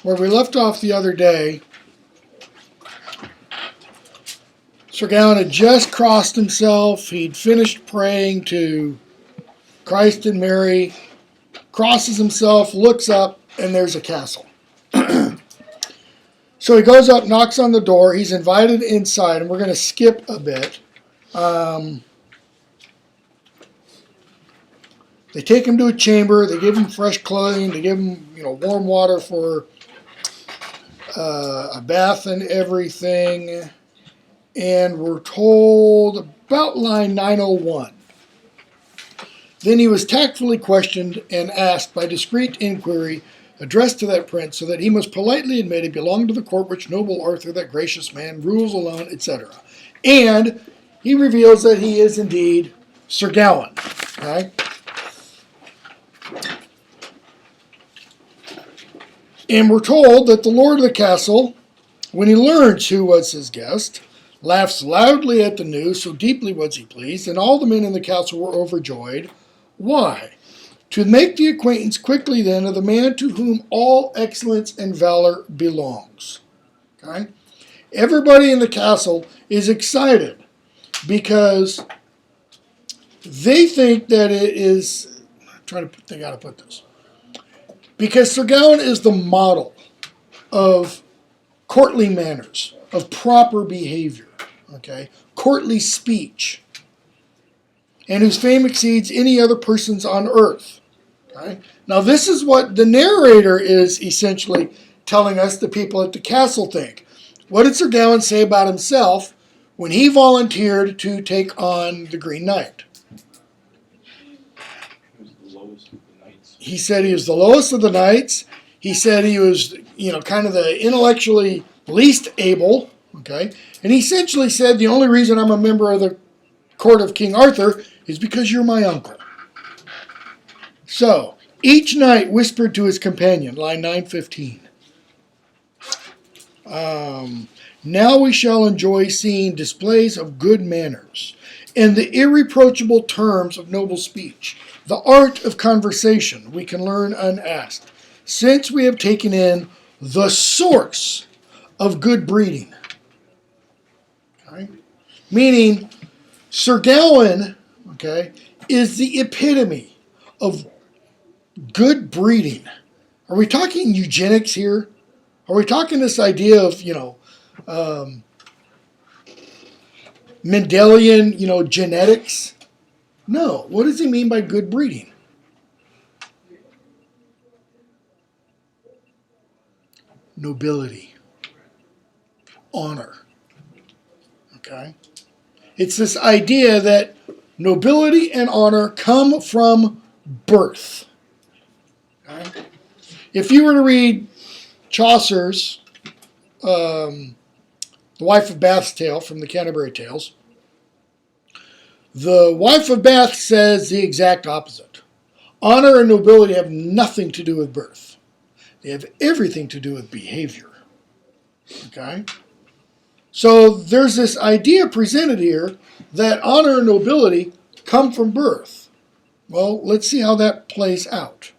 where we left off the other day, Sir Gawain had just crossed himself. He'd finished praying to Christ and Mary, crosses himself, looks up, and there's a castle. So he goes up, knocks on the door. He's invited inside, and we're going to skip a bit. They take him to a chamber. They give him fresh clothing. They give him, warm water for a bath and everything. And we're told about line 901. Then he was tactfully questioned and asked by discreet inquiry addressed to that prince, so that he must politely admit he belonged to the court which noble Arthur, that gracious man, rules alone, etc. And he reveals that he is indeed Sir Gawain. Okay? And we're told that the lord of the castle, when he learns who was his guest, laughs loudly at the news, so deeply was he pleased, and all the men in the castle were overjoyed. Why? To make the acquaintance quickly then of the man to whom all excellence and valor belongs. Okay? Everybody in the castle is excited because they think that it is, I'm trying to think how to put this, because Sir Gawain is the model of courtly manners, of proper behavior, okay, courtly speech, and whose fame exceeds any other person's on earth. Okay? Now this is what the narrator is essentially telling us the people at the castle think. What did Sir Gawain say about himself when he volunteered to take on the Green Knight? He said he was the lowest of the knights. He said he was, kind of the intellectually least able. Okay, and he essentially said the only reason I'm a member of the court of King Arthur is because you're my uncle. So each knight whispered to his companion, line 915. Now we shall enjoy seeing displays of good manners and the irreproachable terms of noble speech. The art of conversation we can learn unasked, since we have taken in the source of good breeding. Okay? Meaning, Sir Gawain, is the epitome of good breeding. Are we talking eugenics here? Are we talking this idea of, Mendelian, genetics? No. What does he mean by good breeding? Nobility. Honor. Okay? It's this idea that nobility and honor come from birth. Okay? If you were to read Chaucer's The Wife of Bath's Tale from the Canterbury Tales, the Wife of Bath says the exact opposite. Honor and nobility have nothing to do with birth. They have everything to do with behavior. Okay? So there's this idea presented here that honor and nobility come from birth. Well, let's see how that plays out.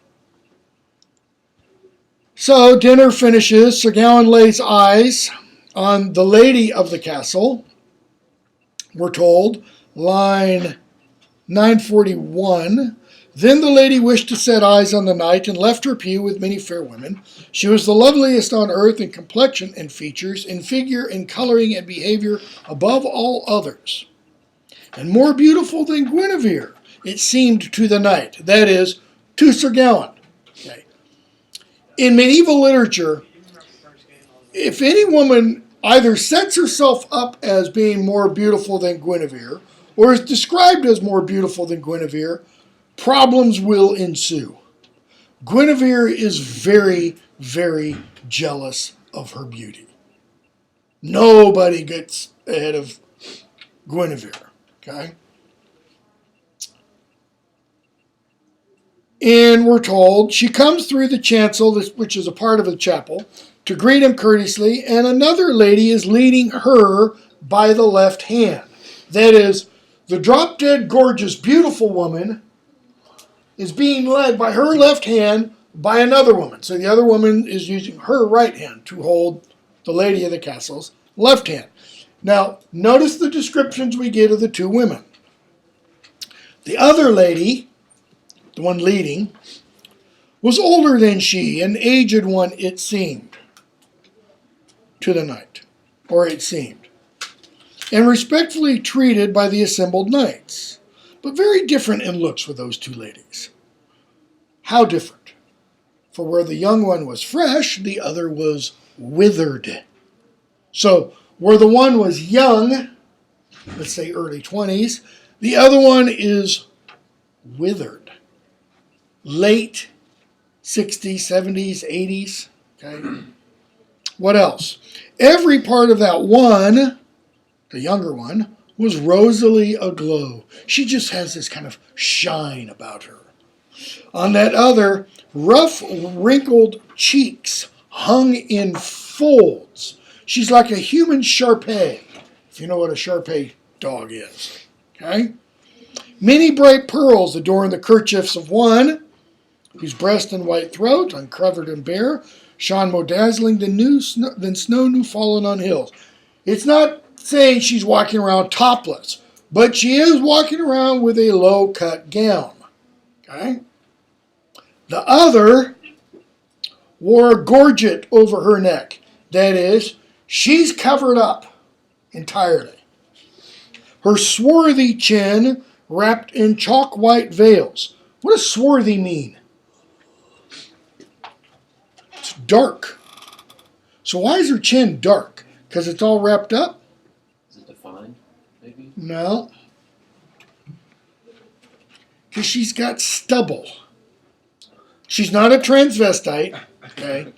So dinner finishes. Sir Gawain lays eyes on the lady of the castle. We're told, line 941. Then the lady wished to set eyes on the knight and left her pew with many fair women. She was the loveliest on earth in complexion and features, in figure, in coloring and behavior above all others. And more beautiful than Guinevere, it seemed to the knight, that is, to Sir Gawain. Okay. In medieval literature, if any woman either sets herself up as being more beautiful than Guinevere, or is described as more beautiful than Guinevere, problems will ensue. Guinevere is very, very jealous of her beauty. Nobody gets ahead of Guinevere, okay? And we're told she comes through the chancel, which is a part of the chapel, to greet him courteously, and another lady is leading her by the left hand. That is, the drop-dead, gorgeous, beautiful woman is being led by her left hand by another woman. So the other woman is using her right hand to hold the lady of the castle's left hand. Now, notice the descriptions we get of the two women. The other lady, the one leading, was older than she, an aged one, it seemed, to the knight, or it seemed, and respectfully treated by the assembled knights, but very different in looks with those two ladies. How different? For where the young one was fresh, the other was withered. So, where the one was young, let's say early 20s, the other one is withered. Late 60s, 70s, 80s. Okay. What else? Every part of that one, the younger one, was rosily aglow. She just has this kind of shine about her. On that other, rough, wrinkled cheeks hung in folds. She's like a human Sharpay, if you know what a Sharpay dog is. Okay? Many bright pearls adorn the kerchiefs of one, whose breast and white throat, uncovered and bare, shone more dazzling than snow new fallen on hills. It's not saying she's walking around topless, but she is walking around with a low-cut gown. Okay? The other wore a gorget over her neck. That is, she's covered up entirely. Her swarthy chin wrapped in chalk white veils. What does swarthy mean? It's dark. So why is her chin dark? Because it's all wrapped up? Is it defined, maybe? No. Because she's got stubble. She's not a transvestite, okay?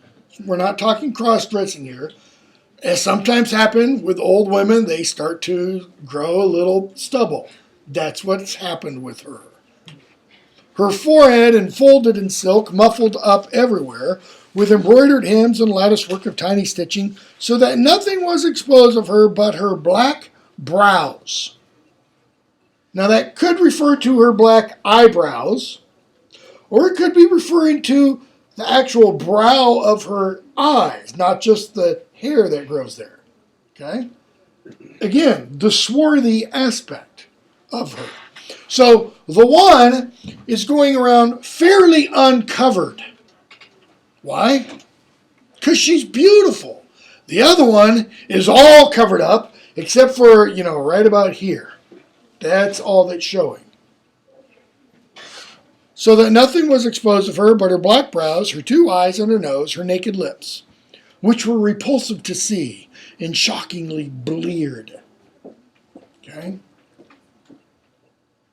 We're not talking cross-dressing here. As sometimes happens with old women, they start to grow a little stubble. That's what's happened with her. Her forehead enfolded in silk, muffled up everywhere, with embroidered hems and lattice work of tiny stitching, so that nothing was exposed of her but her black brows. Now that could refer to her black eyebrows, or it could be referring to the actual brow of her eyes, not just the hair that grows there. Okay? Again, the swarthy aspect of her. So the one is going around fairly uncovered. Why? Because she's beautiful. The other one is all covered up, except for, right about here. That's all that's showing. So that nothing was exposed of her but her black brows, her two eyes and her nose, her naked lips, which were repulsive to see and shockingly bleared. Okay?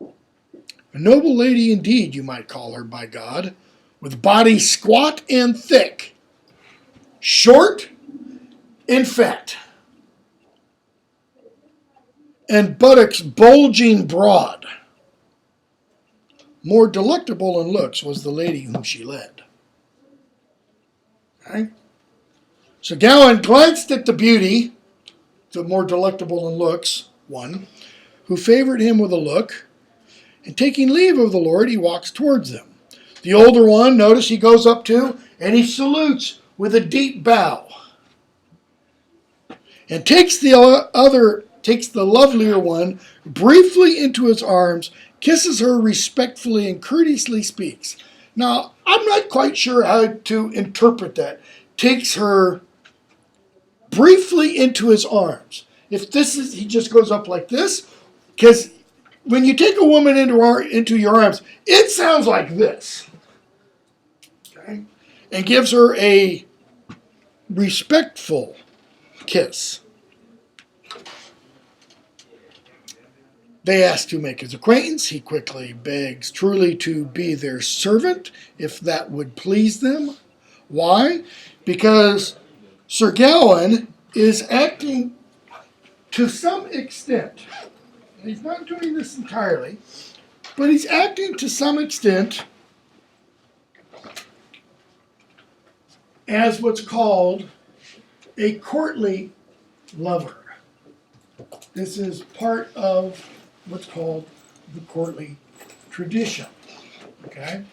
A noble lady indeed, you might call her, by God, with body squat and thick, short and fat, and buttocks bulging broad. More delectable in looks was the lady whom she led. Okay? So Gawain glanced at the beauty, the more delectable in looks, one, who favored him with a look, and taking leave of the Lord, he walks towards them. The older one, notice he goes up to, and he salutes with a deep bow, and takes the lovelier one briefly into his arms, kisses her respectfully, and courteously speaks. Now, I'm not quite sure how to interpret that. Takes her briefly into his arms. If this is, he just goes up like this, because when you take a woman into your arms, it sounds like this. Okay? And gives her a respectful kiss. They ask to make his acquaintance. He quickly begs truly to be their servant, if that would please them. Why? Because Sir Gawain is acting to some extent. He's not doing this entirely, but he's acting to some extent as what's called a courtly lover. This is part of what's called the Corlee Tradition. Okay?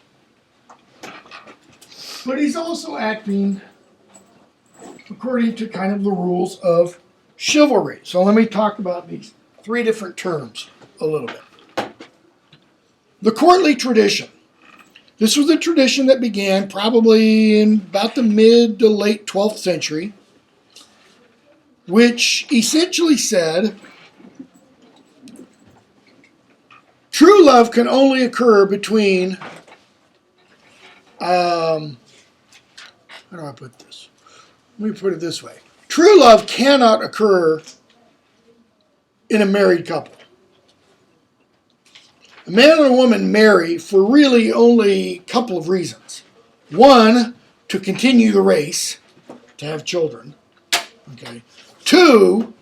but he's also acting according to kind of the rules of chivalry. So let me talk about these three different terms a little bit. The Corlee Tradition. This was a tradition that began probably in about the mid to late 12th century, which essentially said true love can only occur between, how do I put this? Let me put it this way. True love cannot occur in a married couple. A man and a woman marry for really only a couple of reasons. One, to continue the race, to have children. Okay. Two,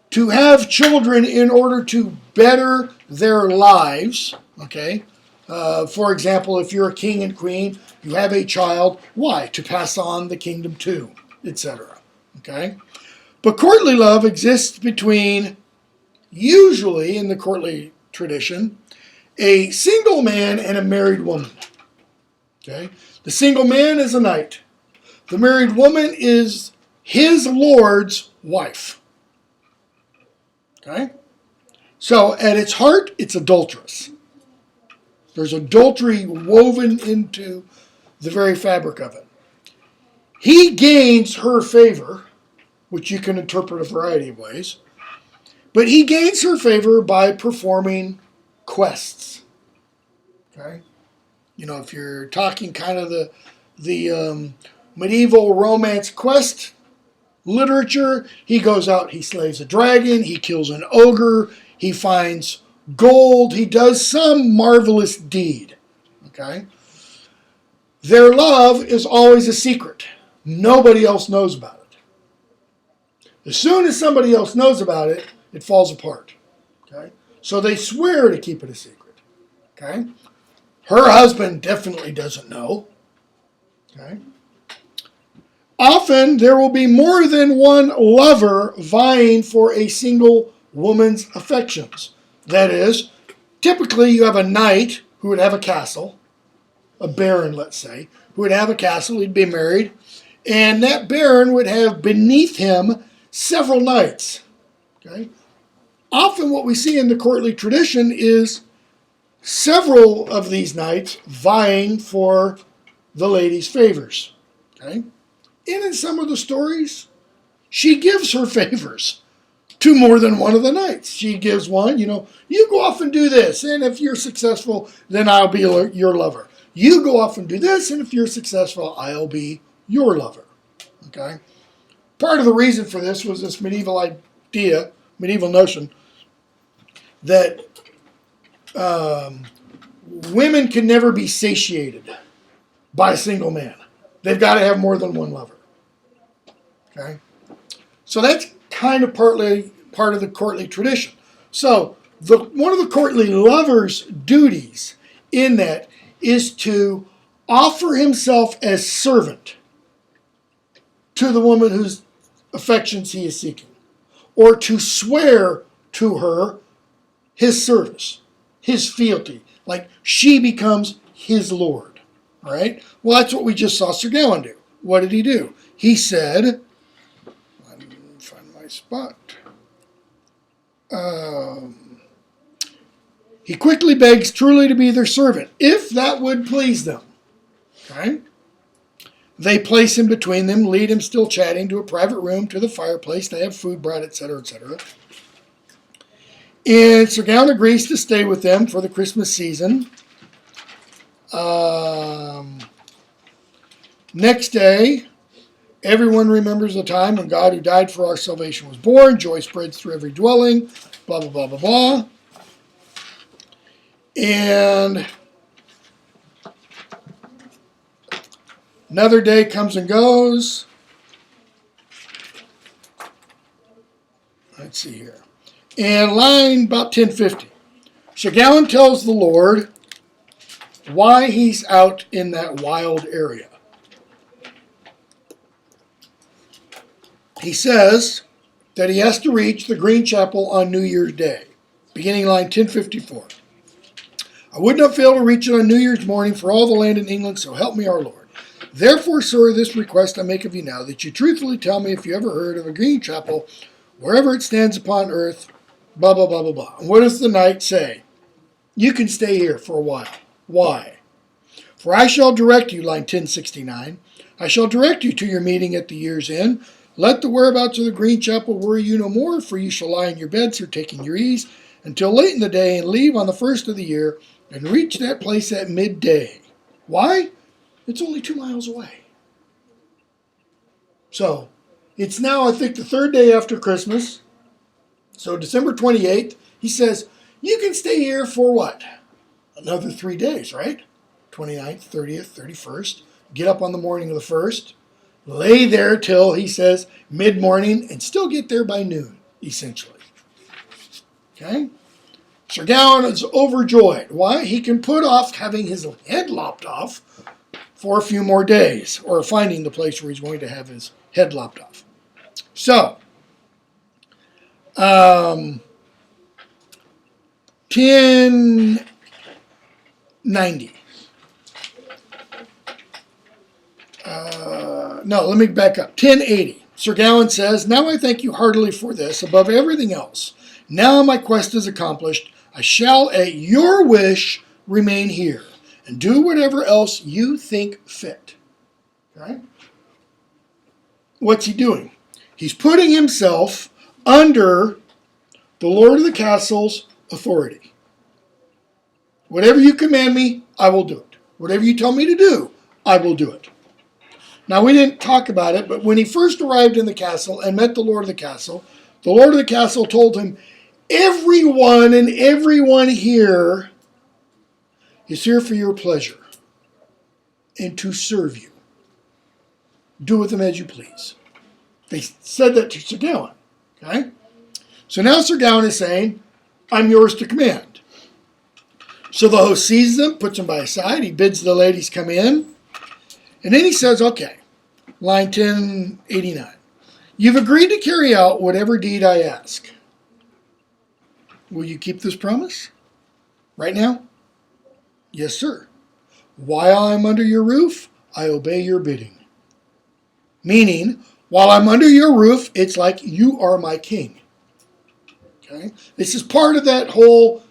to have children in order to better their lives. Okay. For example, if you're a king and queen, you have a child. Why? To pass on the kingdom to, etc. Okay. But courtly love exists between, usually in the courtly tradition, a single man and a married woman. Okay? The single man is a knight. The married woman is his lord's wife. Okay? So at its heart, it's adulterous. There's adultery woven into the very fabric of it. He gains her favor, which you can interpret a variety of ways, but he gains her favor by performing quests. Okay, you know, if you're talking kind of the medieval romance quest literature, he goes out, he slays a dragon, he kills an ogre, he finds gold, he does some marvelous deed. Okay, their love is always a secret. Nobody else knows about it. As soon as somebody else knows about it, it falls apart. Okay. So they swear to keep it a secret. Okay? Her husband definitely doesn't know. Okay? Often there will be more than one lover vying for a single woman's affections. That is, typically you have a knight who would have a castle, a baron, let's say, who would have a castle, he'd be married, and that baron would have beneath him several knights. Okay? Often what we see in the courtly tradition is several of these knights vying for the lady's favors. Okay? And in some of the stories, she gives her favors to more than one of the knights. She gives one, you go off and do this, and if you're successful, then I'll be your lover. You go off and do this, and if you're successful, I'll be your lover. Okay? Part of the reason for this was this medieval notion that women can never be satiated by a single man. They've got to have more than one lover. Okay? So that's kind of partly part of the courtly tradition. So one of the courtly lover's duties in that is to offer himself as servant to the woman whose affections he is seeking, or to swear to her his service, his fealty, like she becomes his lord. All right? Well, that's what we just saw Sir Gawain do. What did he do? He said, let me find my spot. He quickly begs truly to be their servant, if that would please them. Okay? They place him between them, lead him still chatting to a private room, to the fireplace. They have food brought, etc., etc. And Sir Gawain agrees to stay with them for the Christmas season. Next day, everyone remembers the time when God who died for our salvation was born. Joy spreads through every dwelling. Blah, blah, blah, blah, blah. And another day comes and goes. Let's see here. And line about 1050. Sir Gawain tells the Lord why he's out in that wild area. He says that he has to reach the Green Chapel on New Year's Day, beginning line 1054. I would not fail to reach it on New Year's morning for all the land in England, so help me our Lord. Therefore, sir, this request I make of you now, that you truthfully tell me if you ever heard of a green chapel, wherever it stands upon earth, blah, blah, blah, blah, blah. And what does the knight say? You can stay here for a while. Why? For I shall direct you, line 1069, I shall direct you to your meeting at the year's end. Let the whereabouts of the green chapel worry you no more, for you shall lie in your beds here taking your ease until late in the day and leave on the first of the year and reach that place at midday. Why? It's only 2 miles away. So, it's now, I think, the third day after Christmas. So, December 28th, he says, you can stay here for what? Another 3 days, right? 29th, 30th, 31st. Get up on the morning of the 1st. Lay there till, he says, mid-morning and still get there by noon, essentially. Okay? Sir Gawain is overjoyed. Why? He can put off having his head lopped off for a few more days, or finding the place where he's going to have his head lopped off. So, 1090. No, let me back up. 1080. Sir Gawain says, now I thank you heartily for this, above everything else. Now my quest is accomplished. I shall, at your wish, remain here, and do whatever else you think fit. Okay? What's he doing? He's putting himself under the Lord of the Castle's authority. Whatever you command me, I will do it. Whatever you tell me to do, I will do it. Now, we didn't talk about it, but when he first arrived in the castle and met the Lord of the Castle told him, everyone and everyone here is here for your pleasure and to serve you. Do with them as you please. They said that to Sir Gawain. Okay? So now Sir Gawain is saying, I'm yours to command. So the host sees them, puts them by his side, he bids the ladies come in, and then he says, okay, line 1089, you've agreed to carry out whatever deed I ask. Will you keep this promise? Right now? Yes, sir. While I'm under your roof, I obey your bidding. Meaning, while I'm under your roof, it's like you are my king. Okay? This is part of that whole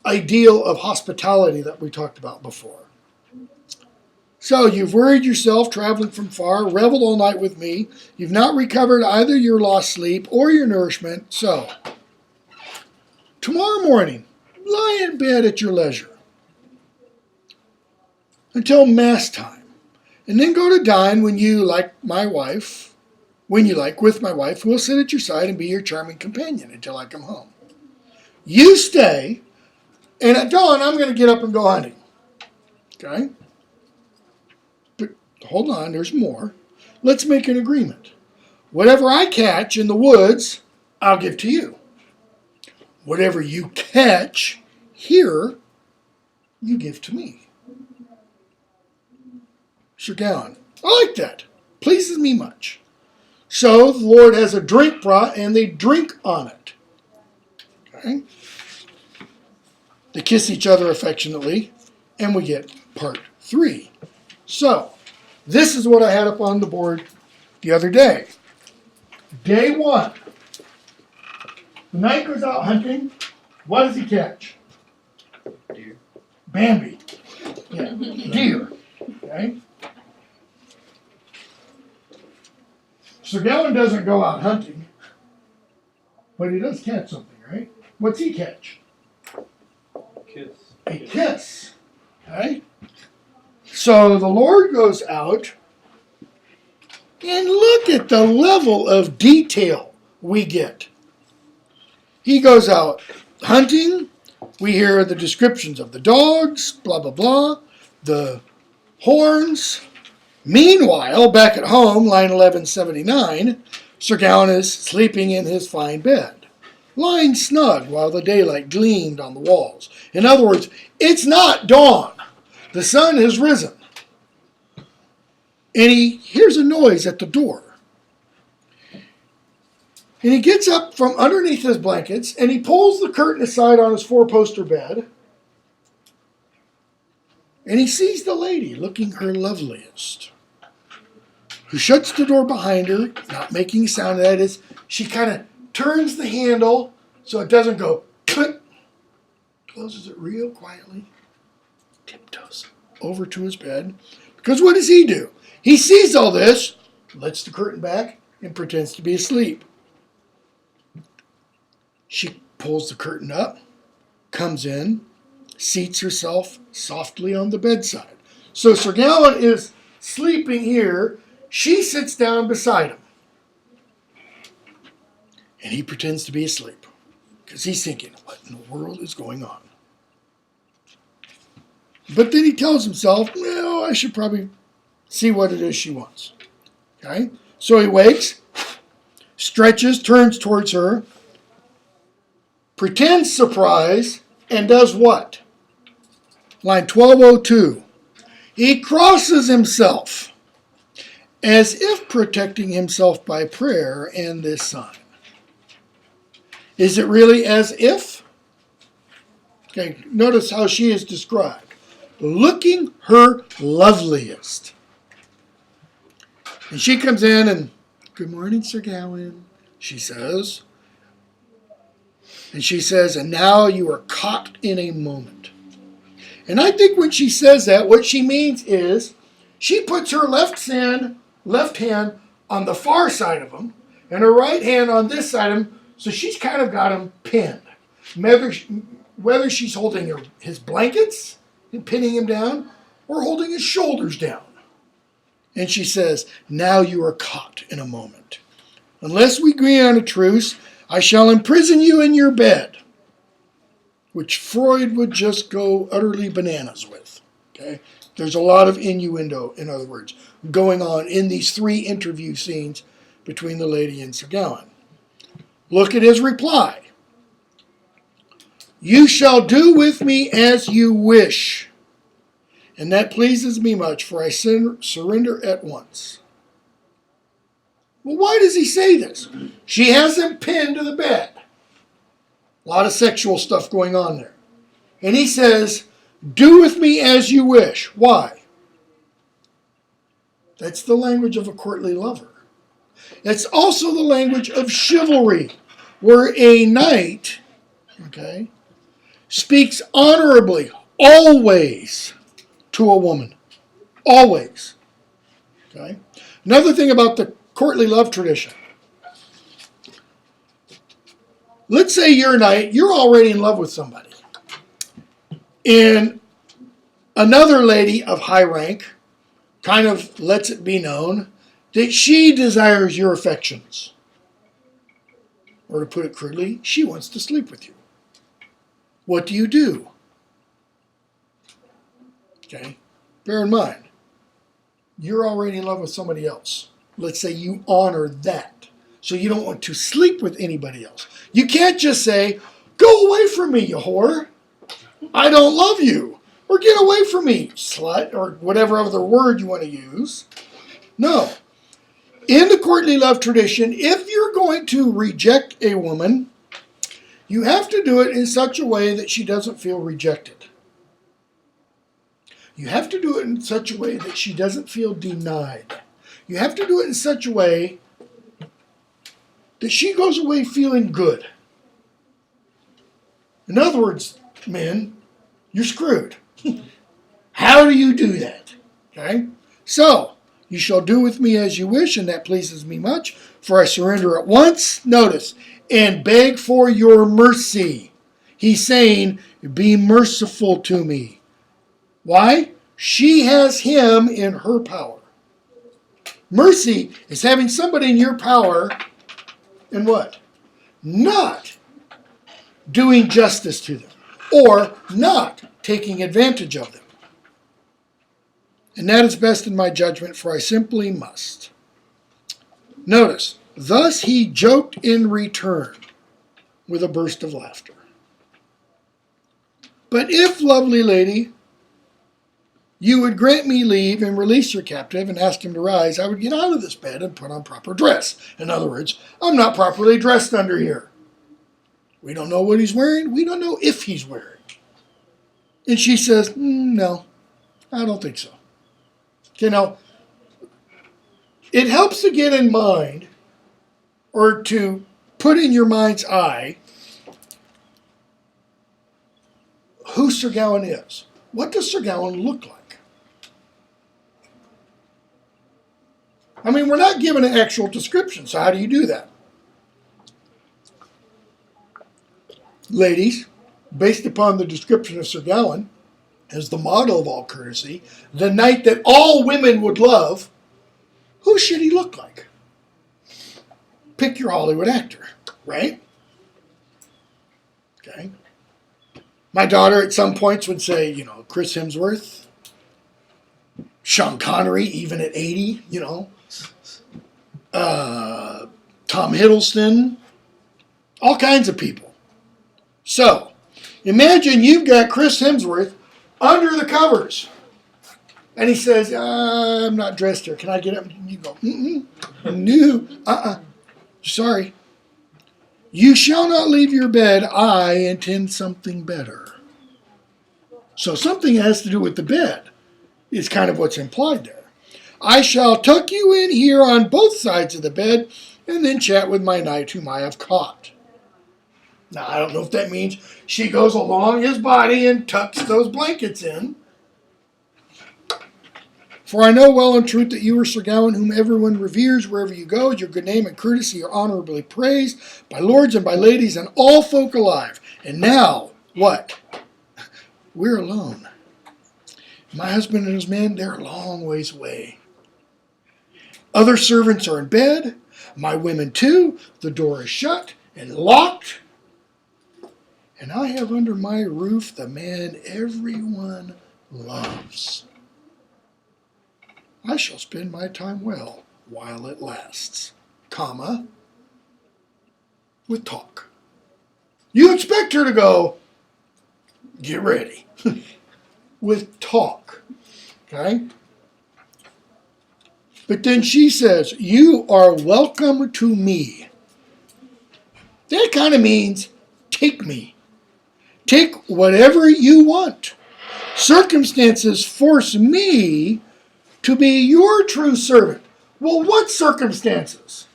ideal of hospitality that we talked about before. So, you've worried yourself traveling from far, reveled all night with me. You've not recovered either your lost sleep or your nourishment. So, tomorrow morning, lie in bed at your leisure until mass time, and then go to dine when you like with my wife, who will sit at your side and be your charming companion until I come home. You stay, and at dawn, I'm going to get up and go hunting. Okay? But hold on, there's more. Let's make an agreement. Whatever I catch in the woods, I'll give to you. Whatever you catch here, you give to me. Sir Gawain, I like that. Pleases me much. So the Lord has a drink brought, and they drink on it. Okay? They kiss each other affectionately, and we get part 3. So, this is what I had up on the board the other day. Day 1. The knight goes out hunting. What does he catch? Deer. Bambi. Yeah, deer. Okay? Sir Gawain doesn't go out hunting, but he does catch something, right? What's he catch? Kiss. A kiss. Okay? So the Lord goes out, and look at the level of detail we get. He goes out hunting. We hear the descriptions of the dogs, blah, blah, blah, the horns. Meanwhile, back at home, line 1179, Sir Gawain is sleeping in his fine bed, lying snug while the daylight gleamed on the walls. In other words, it's not dawn. The sun has risen. And he hears a noise at the door. And he gets up from underneath his blankets, and he pulls the curtain aside on his 4-poster bed, and he sees the lady looking her loveliest. who shuts the door behind her, not making a sound. That is, she kind of turns the handle so it doesn't go click, closes it real quietly, tiptoes over to his bed. Because what does he do? He sees all this, lets the curtain back, and pretends to be asleep. She pulls the curtain up, comes in, seats herself softly on the bedside. So Sir Gawain is sleeping here. She sits down beside him. And he pretends to be asleep. Because he's thinking, what in the world is going on? But then he tells himself, well, I should probably see what it is she wants. Okay? So he wakes, stretches, turns towards her, pretends surprise, and does what? Line 1202. He crosses himself as if protecting himself by prayer and this sign. Is it really as if? Okay, notice how she is described. Looking her loveliest. And she comes in and, good morning, Sir Gawain, she says. And she says, and now you are caught in a moment. And I think when she says that, what she means is she puts her left hand on the far side of him and her right hand on this side of him, so she's kind of got him pinned. Whether she's holding his blankets and pinning him down or holding his shoulders down. And she says, now you are caught in a moment. Unless we agree on a truce, I shall imprison you in your bed. Which Freud would just go utterly bananas with. Okay? There's a lot of innuendo, in other words, going on in these 3 interview scenes between the lady and Sir Gawain. Look at his reply. You shall do with me as you wish, and that pleases me much, for I surrender at once. Well, why does he say this? She has him pinned to the bed. A lot of sexual stuff going on there. And he says, do with me as you wish. Why? That's the language of a courtly lover. It's also the language of chivalry, where a knight, okay, speaks honorably, always, to a woman. Always. Okay? Another thing about the courtly love tradition. Let's say you're a knight, you're already in love with somebody. And another lady of high rank kind of lets it be known that she desires your affections. Or to put it crudely, she wants to sleep with you. What do? Okay? Bear in mind, you're already in love with somebody else. Let's say you honor that. So you don't want to sleep with anybody else. You can't just say, go away from me, you whore. I don't love you. Or get away from me, slut, or whatever other word you want to use. No. In the courtly love tradition, if you're going to reject a woman, you have to do it in such a way that she doesn't feel rejected. You have to do it in such a way that she doesn't feel denied. You have to do it in such a way that she goes away feeling good. In other words, men, you're screwed. How do you do that? Okay? So, you shall do with me as you wish, and that pleases me much, for I surrender at once, notice, and beg for your mercy. He's saying, be merciful to me. Why? She has him in her power. Mercy is having somebody in your power and what? Not doing justice to them or not taking advantage of them. And that is best in my judgment, for I simply must. Notice, thus he joked in return with a burst of laughter. But if, lovely lady, you would grant me leave and release your captive and ask him to rise, I would get out of this bed and put on proper dress. In other words, I'm not properly dressed under here. We don't know what he's wearing. We don't know if he's wearing. And she says, no, I don't think so. Okay, now, It helps to get in mind, or to put in your mind's eye, who Sir Gawain is. What does Sir Gawain look like? I mean, we're not given an actual description, so how do you do that? Ladies, based upon the description of Sir Gawain as the model of all courtesy, the knight that all women would love, who should he look like? Pick your Hollywood actor, right? Okay. My daughter at some points would say, Chris Hemsworth, Sean Connery, even at 80, Tom Hiddleston, all kinds of people. So, imagine you've got Chris Hemsworth under the covers. And he says, I'm not dressed here. Can I get up? And you go, no, sorry. You shall not leave your bed. I intend something better. So something has to do with the bed is kind of what's implied there. I shall tuck you in here on both sides of the bed and then chat with my knight whom I have caught. Now, I don't know if that means she goes along his body and tucks those blankets in. For I know well in truth that you are Sir Gawain, whom everyone reveres wherever you go. Your good name and courtesy are honorably praised by lords and by ladies and all folk alive. And now, what? We're alone. My husband and his men, they're a long ways away. Other servants are in bed. My women too. The door is shut and locked. And I have under my roof the man everyone loves. I shall spend my time well while it lasts, with talk. You expect her to go, get ready, with talk, okay? But then she says, you are welcome to me. That kind of means, take me. Take whatever you want. Circumstances force me to be your true servant. Well, what circumstances?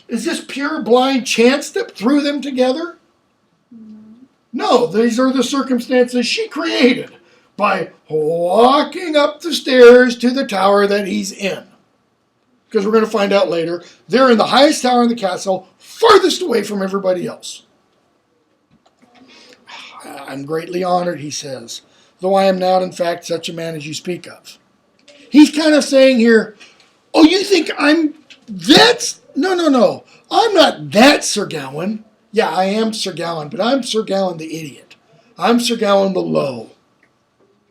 Is this pure blind chance that threw them together? No, these are the circumstances she created by walking up the stairs to the tower that he's in. Because we're going to find out later, they're in the highest tower in the castle, farthest away from everybody else. I'm greatly honored, he says, though I am not, in fact, such a man as you speak of. He's kind of saying here, oh, you think I'm that? No. I'm not that Sir Gawain. Yeah, I am Sir Gawain, but I'm Sir Gawain the idiot. I'm Sir Gawain the low.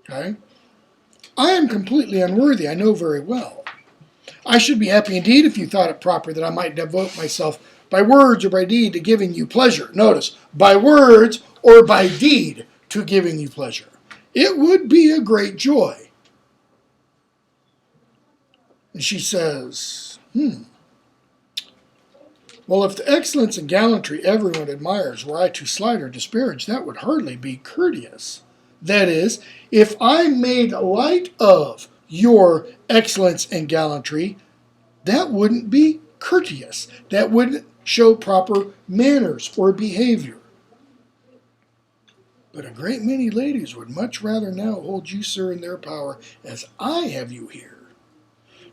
Okay? I am completely unworthy, I know very well. I should be happy indeed if you thought it proper that I might devote myself by words or by deed to giving you pleasure. Notice, by words or by deed to giving you pleasure. It would be a great joy. And she says, well, if the excellence and gallantry everyone admires were I to slight or disparage, that would hardly be courteous. That is, if I made light of your excellence and gallantry, that wouldn't be courteous. That wouldn't show proper manners or behavior. But a great many ladies would much rather now hold you, sir, in their power as I have you here,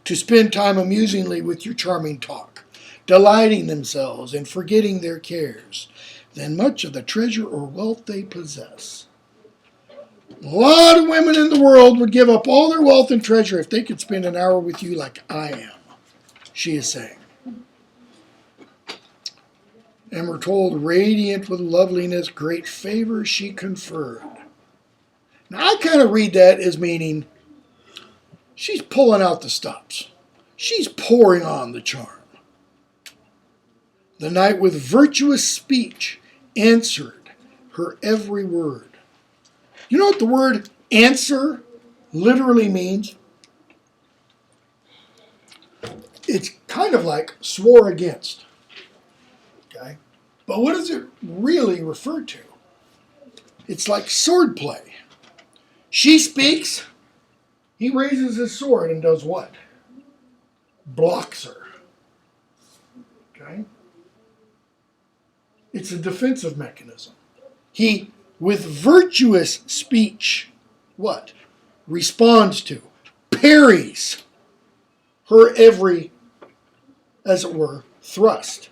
to spend time amusingly with your charming talk, delighting themselves and forgetting their cares, than much of the treasure or wealth they possess. A lot of women in the world would give up all their wealth and treasure if they could spend an hour with you like I am, she is saying. And we're told, radiant with loveliness, great favor she conferred. Now, I kind of read that as meaning she's pulling out the stops. She's pouring on the charm. The knight with virtuous speech answered her every word. You know what the word answer literally means? It's kind of like swore against. Okay? But what does it really refer to? It's like swordplay. She speaks, He raises his sword and does what? Blocks her. Okay? It's a defensive mechanism. He, with virtuous speech, what? Responds to, parries her every, as it were, thrust.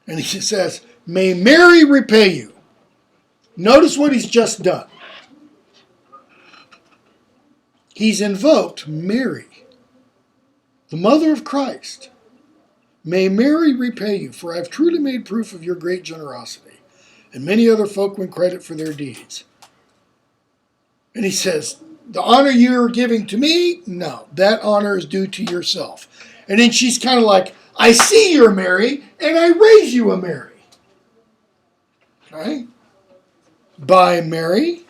And he says, may Mary repay you. Notice what he's just done. He's invoked Mary, the mother of Christ. May Mary repay you, for I have truly made proof of your great generosity, and many other folk win credit for their deeds. And he says, the honor you're giving to me, no, that honor is due to yourself. And then she's kind of like, I see you're Mary, and I raise you a Mary. Okay? By Mary,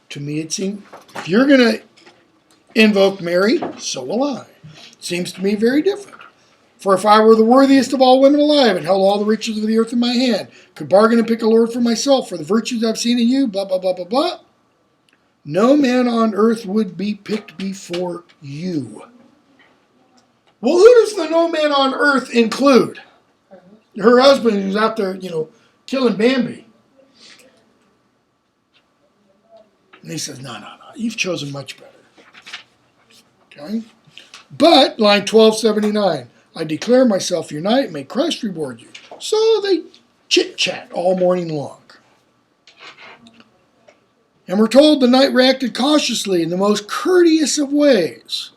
to me it seems, if you're going to invoke Mary, so will I. It seems to me very different. For if I were the worthiest of all women alive and held all the riches of the earth in my hand, could bargain and pick a lord for myself for the virtues I've seen in you, blah, blah, blah, blah, blah, no man on earth would be picked before you. Well, who does the no man on earth include? Her husband who's out there, killing Bambi. And he says, no, you've chosen much better. Okay? But, line 1279, I declare myself your knight, may Christ reward you. So they chit-chat all morning long. And we're told the knight reacted cautiously in the most courteous of ways,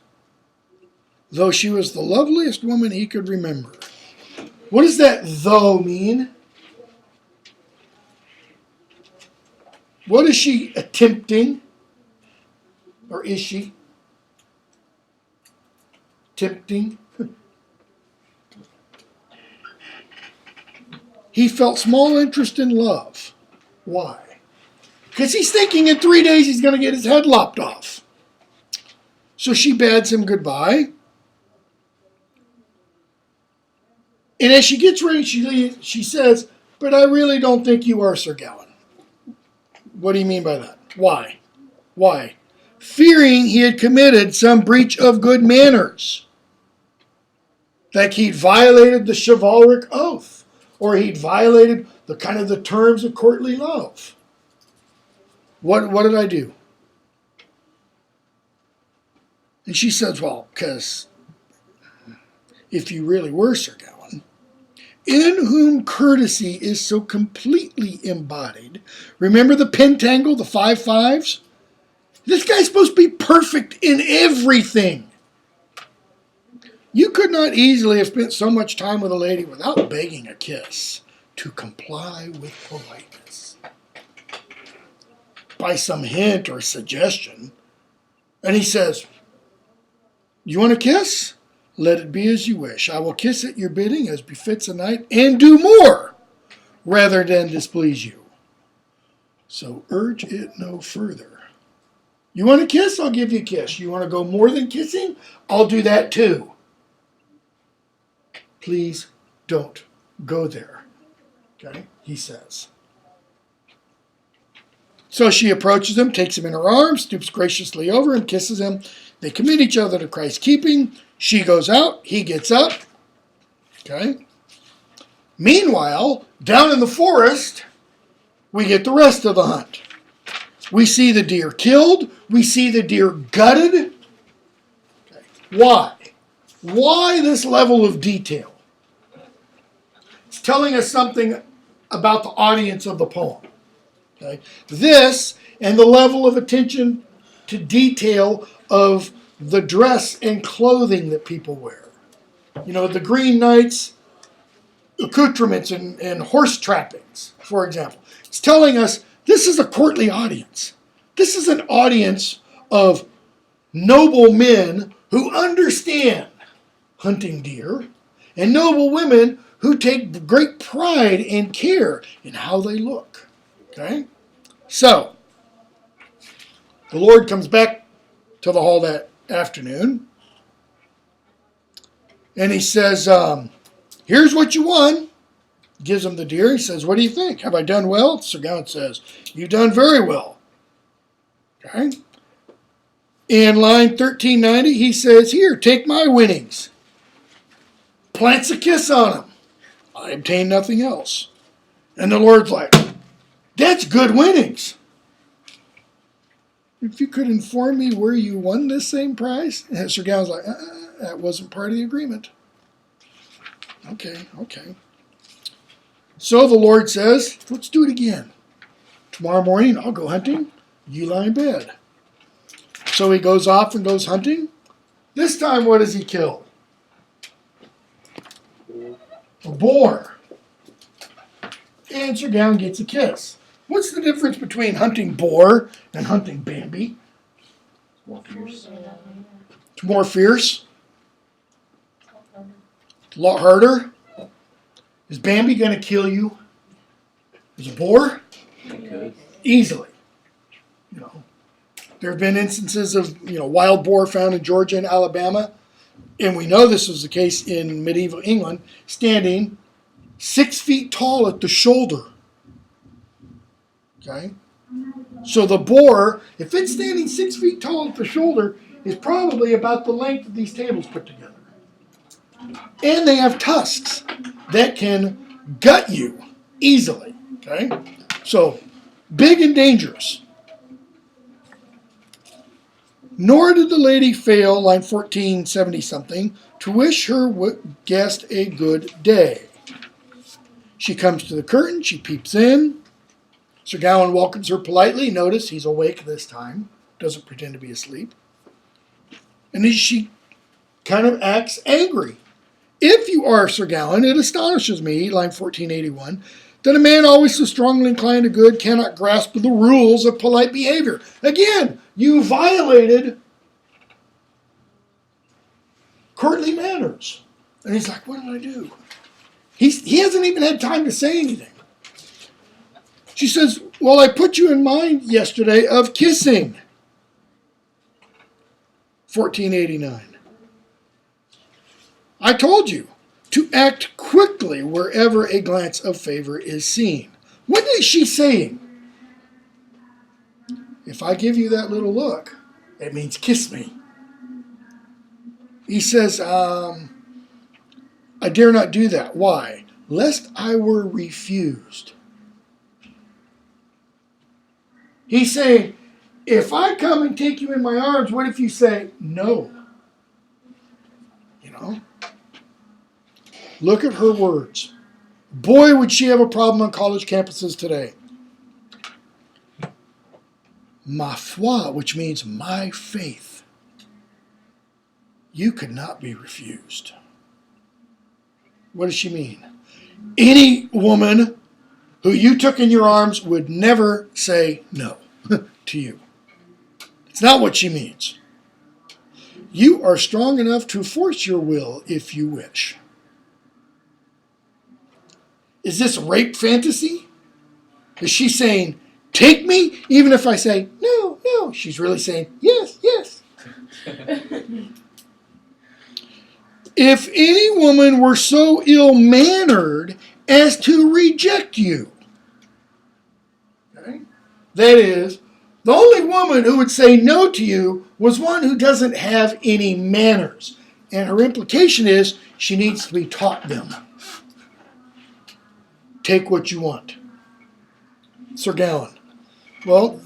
though she was the loveliest woman he could remember. What does that though mean? What is she attempting? Or is she tempting? He felt small interest in love. Why? Because he's thinking in 3 days he's going to get his head lopped off. So she bids him goodbye. And as she gets ready, she says, but I really don't think you are Sir Gawain. What do you mean by that? Why? Why? Fearing he had committed some breach of good manners. Like he'd violated the chivalric oath. Or he'd violated the terms of courtly love. What did I do? And she says, well, because if you really were Sir Gawain, in whom courtesy is so completely embodied. Remember the pentangle, the 5 fives? This guy's supposed to be perfect in everything. You could not easily have spent so much time with a lady without begging a kiss to comply with politeness. By some hint or suggestion. And he says, you want a kiss? Let it be as you wish. I will kiss at your bidding as befits a knight and do more rather than displease you. So urge it no further. You want a kiss? I'll give you a kiss. You want to go more than kissing? I'll do that too. Please don't go there. Okay, he says. So she approaches him, takes him in her arms, stoops graciously over him, kisses him. They commit each other to Christ's keeping. She goes out, he gets up. Okay. Meanwhile, down in the forest, we get the rest of the hunt. We see the deer killed. We see the deer gutted. Okay. Why? Why this level of detail? It's telling us something about the audience of the poem. Okay. This and the level of attention to detail of the dress and clothing that people wear. The Green Knight's accoutrements and horse trappings, for example. It's telling us this is a courtly audience. This is an audience of noble men who understand hunting deer and noble women who take great pride and care in how they look. Okay? So, the Lord comes back to the hall that afternoon. And he says, here's what you won. Gives him the deer. He says, what do you think? Have I done well? Sir Gawain says, you've done very well. Okay? In line 1390, he says, here, take my winnings. Plants a kiss on him. I obtain nothing else. And the Lord's like, that's good winnings. If you could inform me where you won this same prize. And Sir Gawain's like, that wasn't part of the agreement. Okay. So the Lord says, let's do it again. Tomorrow morning, I'll go hunting. You lie in bed. So he goes off and goes hunting. This time, what does he kill? A boar. And Sir Gawain gets a kiss. What's the difference between hunting boar and hunting Bambi? More fierce. It's more fierce. It's a lot harder. Is Bambi going to kill you? Is a boar? It could. Easily. You know, there have been instances of wild boar found in Georgia and Alabama, and we know this was the case in medieval England, standing 6 feet tall at the shoulder. Okay? So the boar, if it's standing 6 feet tall at the shoulder, is probably about the length of these tables put together. And they have tusks that can gut you easily. Okay? So, big and dangerous. Nor did the lady fail, line 1470 something, to wish her guest a good day. She comes to the curtain, she peeps in. Sir Gawain welcomes her politely. Notice he's awake this time, doesn't pretend to be asleep. And then she kind of acts angry. If you are Sir Gawain, it astonishes me, line 1481, that a man always so strongly inclined to good cannot grasp the rules of polite behavior. Again, you violated courtly manners. And he's like, what did I do? He hasn't even had time to say anything. She says, well, I put you in mind yesterday of kissing. 1489. I told you to act quickly wherever a glance of favor is seen. What is she saying? If I give you that little look, it means kiss me. He says, I dare not do that. Why? Lest I were refused. He's saying, if I come and take you in my arms, what if you say no? Look at her words. Boy, would she have a problem on college campuses today. Ma foi, which means my faith. You could not be refused. What does she mean? Any woman who you took in your arms would never say no to you. It's not what she means. You are strong enough to force your will if you wish. Is this rape fantasy? Is she saying, take me, even if I say, no, no? She's really saying, yes, yes. If any woman were so ill-mannered as to reject you. Okay? That is, the only woman who would say no to you was one who doesn't have any manners. And her implication is she needs to be taught them. Take what you want. Sir Gawain. Well,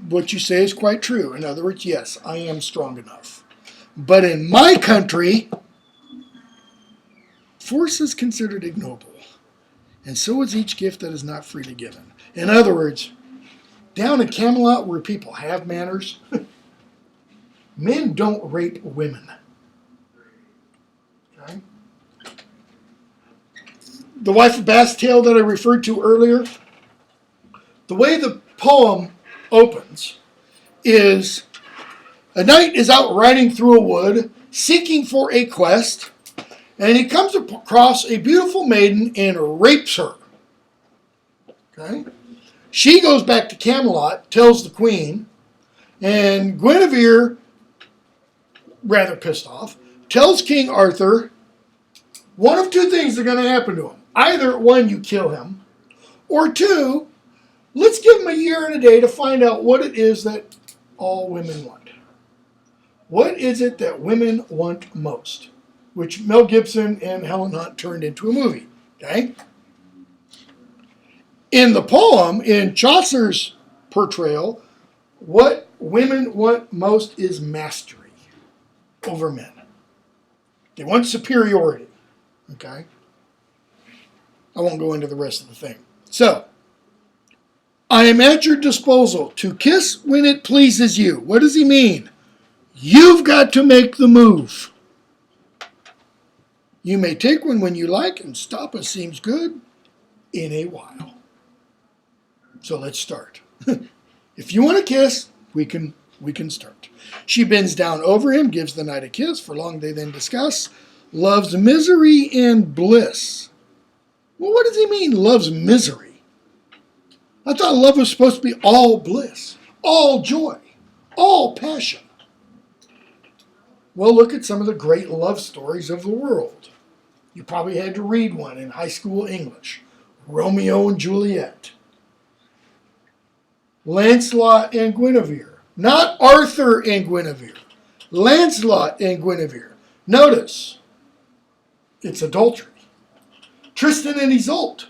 what you say is quite true. In other words, yes, I am strong enough. But in my country, force is considered ignoble. And so is each gift that is not freely given. In other words, down in Camelot where people have manners, men don't rape women. Okay? The wife of Bath's tale that I referred to earlier, the way the poem opens is a knight is out riding through a wood seeking for a quest, and he comes across a beautiful maiden and rapes her. Okay? She goes back to Camelot, tells the queen, and Guinevere, rather pissed off, tells King Arthur one of two things are going to happen to him. Either, one, you kill him, or two, let's give him a year and a day to find out what it is that all women want. What is it that women want most? Which Mel Gibson and Helen Hunt turned into a movie. Okay? In the poem, in Chaucer's portrayal, what women want most is mastery over men. They want superiority. Okay? I won't go into the rest of the thing. So, I am at your disposal to kiss when it pleases you. What does he mean? You've got to make the move. You may take one when you like and stop as seems good in a while. So let's start. If you want to kiss, we can start. She bends down over him, gives the knight a kiss. For long they then discuss love's misery and bliss. Well, what does he mean, love's misery? I thought love was supposed to be all bliss, all joy, all passion. Well, look at some of the great love stories of the world. You probably had to read one in high school English. Romeo and Juliet. Lancelot and Guinevere. Not Arthur and Guinevere. Lancelot and Guinevere. Notice, it's adultery. Tristan and Isolde.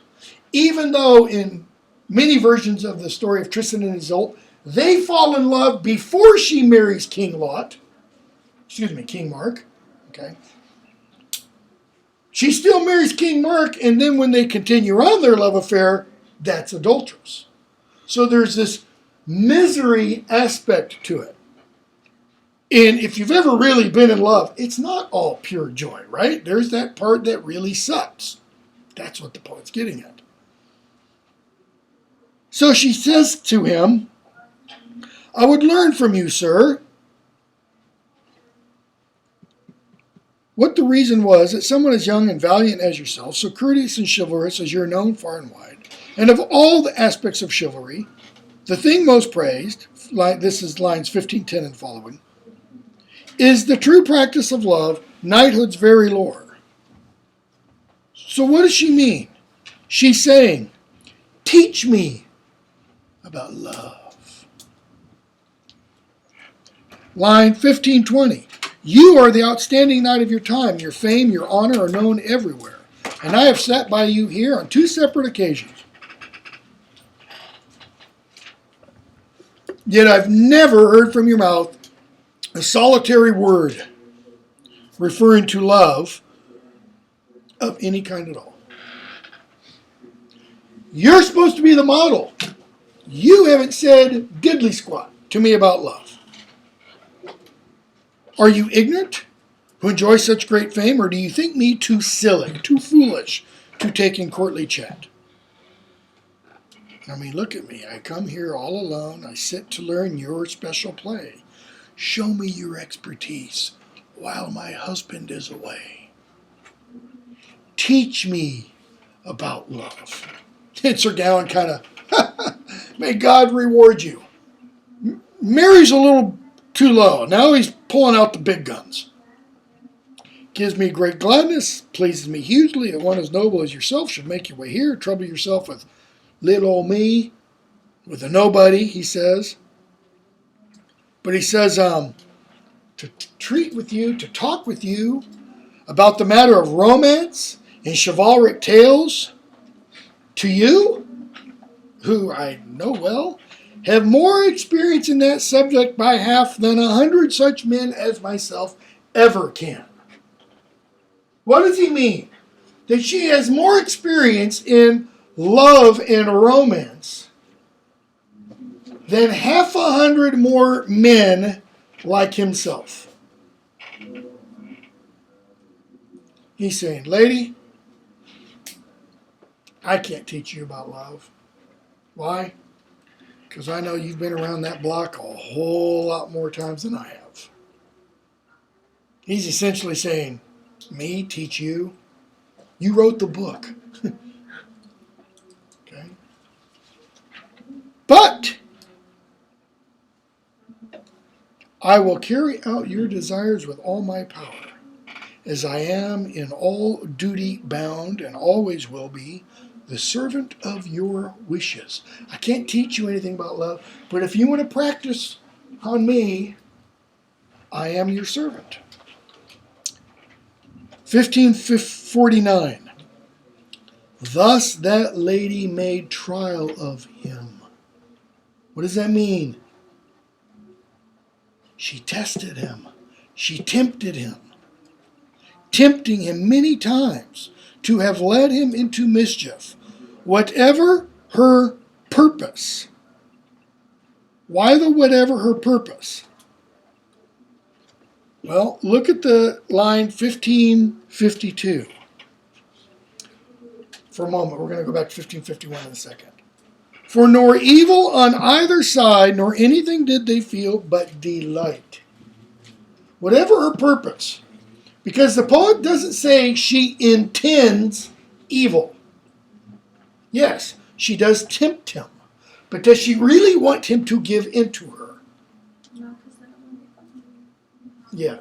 Even though in many versions of the story of Tristan and Isolde, they fall in love before she marries King Mark. Okay. She still marries King Mark, and then when they continue on their love affair, that's adulterous. So there's this misery aspect to it. And if you've ever really been in love, it's not all pure joy, right? There's that part that really sucks. That's what the poet's getting at. So she says to him, I would learn from you, sir, what the reason was that someone as young and valiant as yourself, so courteous and chivalrous as you're known far and wide, and of all the aspects of chivalry, the thing most praised, this is lines 15, 10 and following, is the true practice of love, knighthood's very lore. So what does she mean? She's saying, teach me about love. Line 15, 20. You are the outstanding knight of your time. Your fame, your honor are known everywhere. And I have sat by you here on 2 separate occasions. Yet I've never heard from your mouth a solitary word referring to love of any kind at all. You're supposed to be the model. You haven't said diddly squat to me about love. Are you ignorant who enjoy such great fame, or do you think me too silly, too foolish to take in courtly chat? I mean, look at me. I come here all alone. I sit to learn your special play. Show me your expertise while my husband is away. Teach me about love. And Sir Gawain kind of, may God reward you. Mary's a little too low. Now he's pulling out the big guns. Gives me great gladness, pleases me hugely that one as noble as yourself should make your way here, trouble yourself with little old me, with a nobody, he says. But he says, to treat with you, to talk with you about the matter of romance and chivalric tales, to you, who I know well, have more experience in that subject by half than 100 such men as myself ever can. What does he mean? That she has more experience in love and romance than 100 more men like himself. He's saying, lady, I can't teach you about love. Why? Because I know you've been around that block a whole lot more times than I have. He's essentially saying, me teach you? You wrote the book. Okay? But I will carry out your desires with all my power, as I am in all duty bound and always will be the servant of your wishes. I can't teach you anything about love, but if you want to practice on me, I I am your servant. 1549. Thus that lady made trial of him. What does that mean? She tested him. She tempted him, tempting him many times to have led him into mischief, whatever her purpose. Why the whatever her purpose? Well, look at the line 1552. For a moment, we're going to go back to 1551 in a second. For nor evil on either side, nor anything did they feel, but delight. Whatever her purpose. Because the poet doesn't say she intends evil. Yes, she does tempt him. But does she really want him to give in to her? No, because then it won't be fun. Yeah.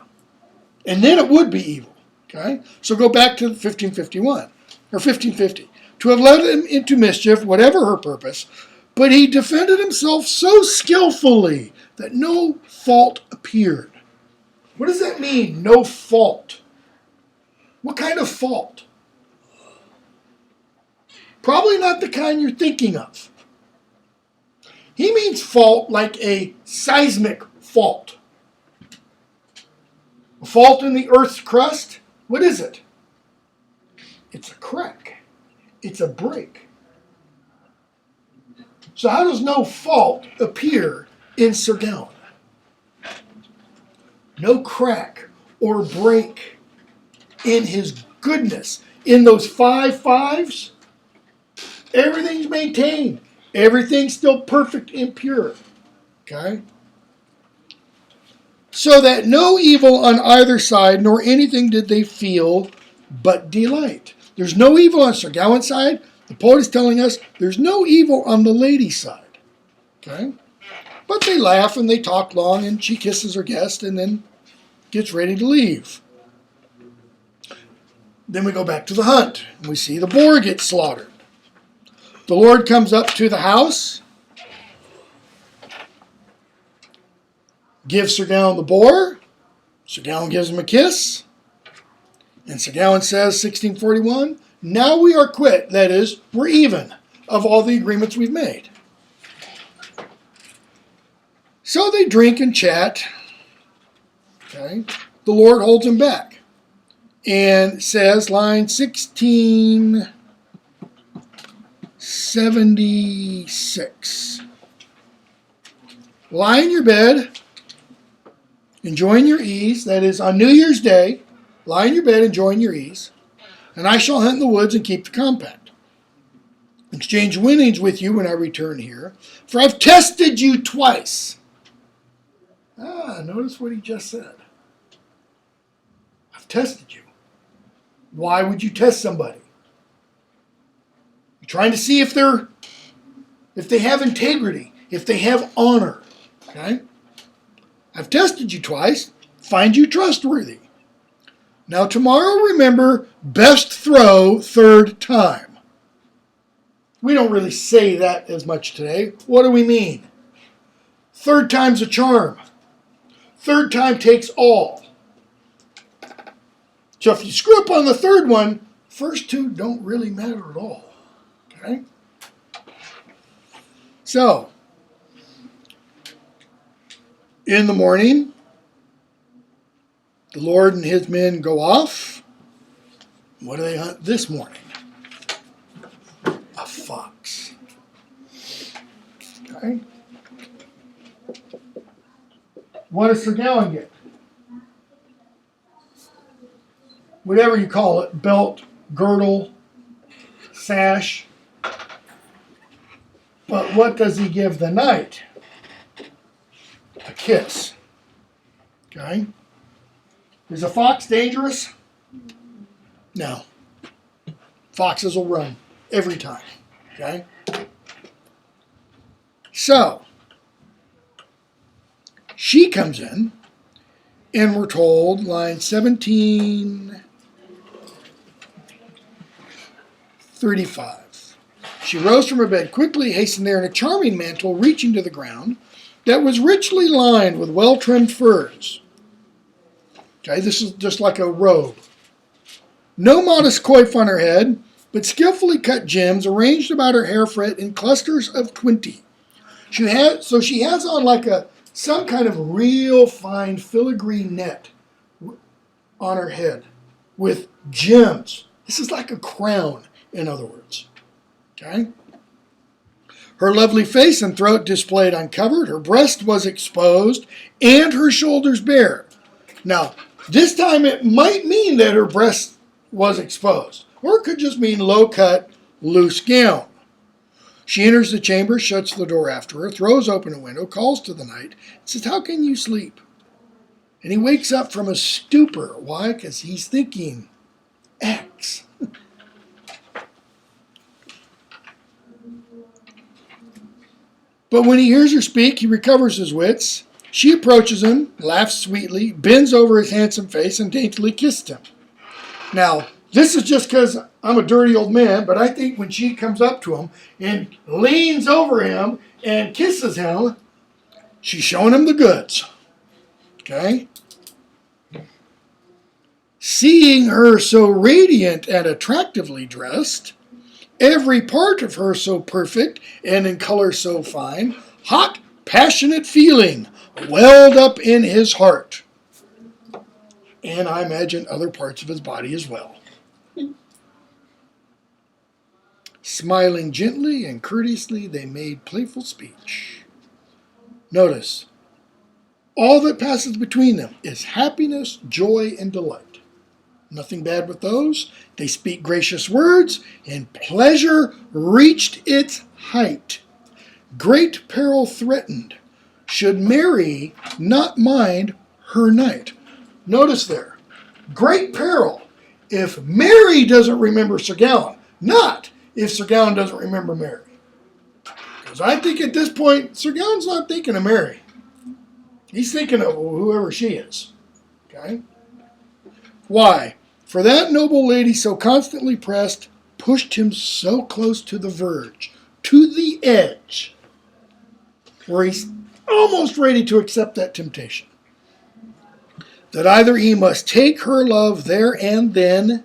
And then it would be evil. Okay? So go back to 1551. Or 1550. To have led him into mischief, whatever her purpose, but he defended himself so skillfully that no fault appeared. What does that mean, no fault? What kind of fault? Probably not the kind you're thinking of. He means fault like a seismic fault. A fault in the Earth's crust? What is it? It's a crack. It's a break. So how does no fault appear in Sir Gawain? No crack or break in his goodness. In those 5 fives, everything's maintained. Everything's still perfect and pure. Okay? So that no evil on either side, nor anything did they feel, but delight. There's no evil on Sir Gawain's side. The poet is telling us there's no evil on the lady's side. Okay? But they laugh and they talk long, and she kisses her guest and then gets ready to leave. Then we go back to the hunt, and we see the boar get slaughtered. The Lord comes up to the house, gives Sir Gawain the boar. Sir Gawain gives him a kiss. And Sir Gawain says, 1641, now we are quit. That is, we're even of all the agreements we've made. So they drink and chat. Okay. The Lord holds him back and says, line 1676. Lie in your bed, enjoying your ease. That is, on New Year's Day, lie in your bed, enjoying your ease. And I shall hunt in the woods and keep the compact. Exchange winnings with you when I return here. For I've tested you twice. Notice what he just said. I've tested you. Why would you test somebody? You're trying to see if they have integrity, if they have honor. Okay? I've tested you twice. Find you trustworthy. Now tomorrow, remember, best throw third time. We don't really say that as much today. What do we mean? Third time's a charm. Third time takes all. So if you screw up on the third one, first two don't really matter at all. Okay? So, in the morning, the Lord and his men go off. What do they hunt this morning? A fox. Okay? What does Sir Gawain get? Whatever you call it, belt, girdle, sash. But what does he give the knight? A kiss. Okay? Is a fox dangerous? No. Foxes will run every time. Okay? So, she comes in, and we're told, line 1735. She rose from her bed quickly, hastened there in a charming mantle reaching to the ground that was richly lined with well-trimmed furs. Okay, this is just like a robe. No modest coif on her head, but skillfully cut gems arranged about her hair fret in clusters of 20. She has on like some kind of real fine filigree net on her head with gems. This is like a crown, in other words. Okay? Her lovely face and throat displayed uncovered, her breast was exposed, and her shoulders bare. Now, this time it might mean that her breast was exposed, or it could just mean low-cut, loose gown. She enters the chamber, shuts the door after her, throws open a window, calls to the knight, and says, "How can you sleep?" And he wakes up from a stupor. Why? Because he's thinking, X. But when he hears her speak, he recovers his wits. She approaches him, laughs sweetly, bends over his handsome face, and daintily kissed him. Now, this is just because I'm a dirty old man, but I think when she comes up to him and leans over him and kisses him, she's showing him the goods. Okay? Seeing her so radiant and attractively dressed, every part of her so perfect and in color so fine, hot, passionate feeling welled up in his heart. And I imagine other parts of his body as well. Smiling gently and courteously, they made playful speech. Notice, all that passes between them is happiness, joy, and delight. Nothing bad with those. They speak gracious words, and pleasure reached its height. Great peril threatened. Should Mary not mind her knight? Notice there, great peril if Mary doesn't remember Sir Gawain, not if Sir Gawain doesn't remember Mary. Because I think at this point, Sir Gawain's not thinking of Mary. He's thinking of whoever she is. Okay? Why? For that noble lady so constantly pressed, pushed him so close to the verge, to the edge, where he's almost ready to accept that temptation, that either he must take her love there and then,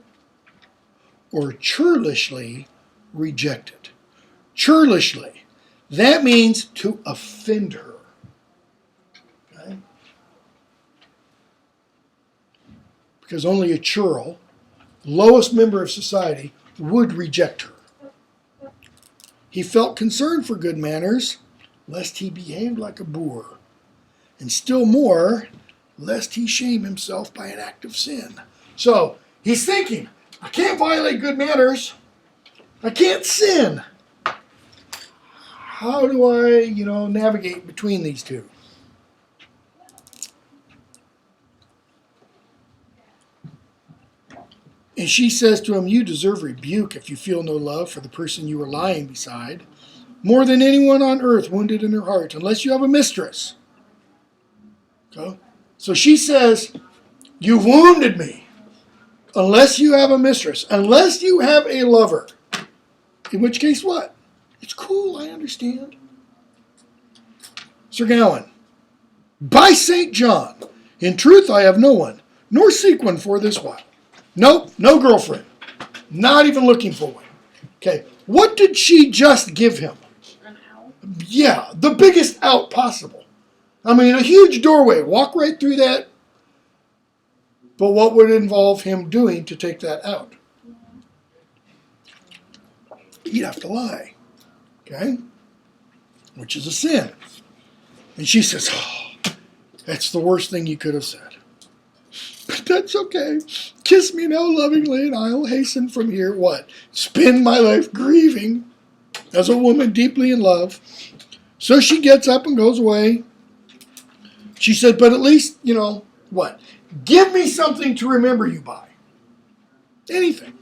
or churlishly reject it. Churlishly. That means to offend her. Okay? Because only a churl, lowest member of society, would reject her. He felt concern for good manners, lest he behaved like a boor, and still more, lest he shame himself by an act of sin. So, he's thinking, I can't violate good manners. I can't sin. How do I, navigate between these two? And she says to him, you deserve rebuke if you feel no love for the person you are lying beside. More than anyone on earth wounded in her heart, unless you have a mistress. Okay? So she says, you've wounded me. Unless you have a mistress. Unless you have a lover. In which case what? It's cool, I understand. Sir Gawain, by St. John, in truth I have no one, nor seek one for this while. Nope, no girlfriend. Not even looking for one. Okay, what did she just give him? An owl. Yeah, the biggest out possible. I mean, a huge doorway. Walk right through that. But what would it involve him doing to take that out? He'd have to lie. Okay? Which is a sin. And she says, oh, that's the worst thing you could have said. But that's okay. Kiss me now lovingly, and I'll hasten from here. What? Spend my life grieving as a woman deeply in love. So she gets up and goes away. She said, but at least, what? Give me something to remember you by. Anything.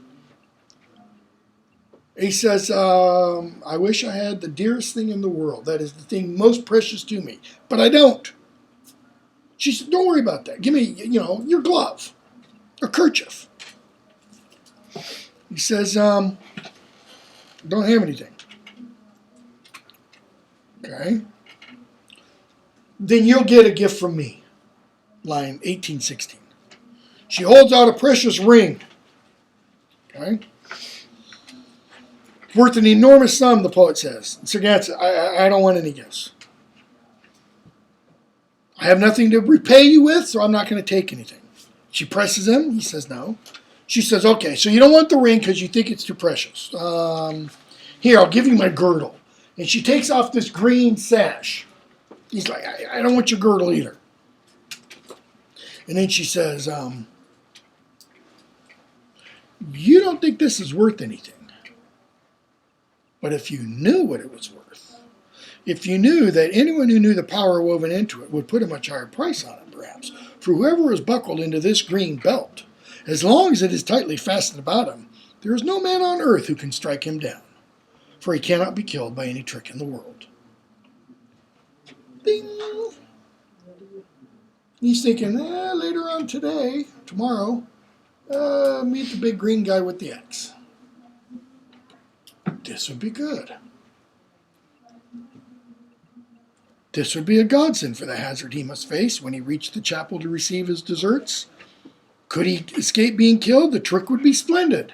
He says, I wish I had the dearest thing in the world. That is the thing most precious to me. But I don't. She said, don't worry about that. Give me, your glove. Or kerchief. He says, don't have anything. Okay. Then you'll get a gift from me. Line 1816. She holds out a precious ring. Okay? Worth an enormous sum, the poet says. And Sir Gawain says, I don't want any gifts. I have nothing to repay you with, so I'm not going to take anything. She presses him. He says no. She says, okay, so you don't want the ring because you think it's too precious. Here, I'll give you my girdle. And she takes off this green sash. He's like, I don't want your girdle either. And then she says, you don't think this is worth anything. But if you knew what it was worth, if you knew that anyone who knew the power woven into it would put a much higher price on it, perhaps, for whoever is buckled into this green belt, as long as it is tightly fastened about him, there is no man on earth who can strike him down, for he cannot be killed by any trick in the world. Ding! He's thinking, later on today, tomorrow, meet the big green guy with the axe. This would be good. This would be a godsend for the hazard he must face when he reached the chapel to receive his deserts. Could he escape being killed, the trick would be splendid.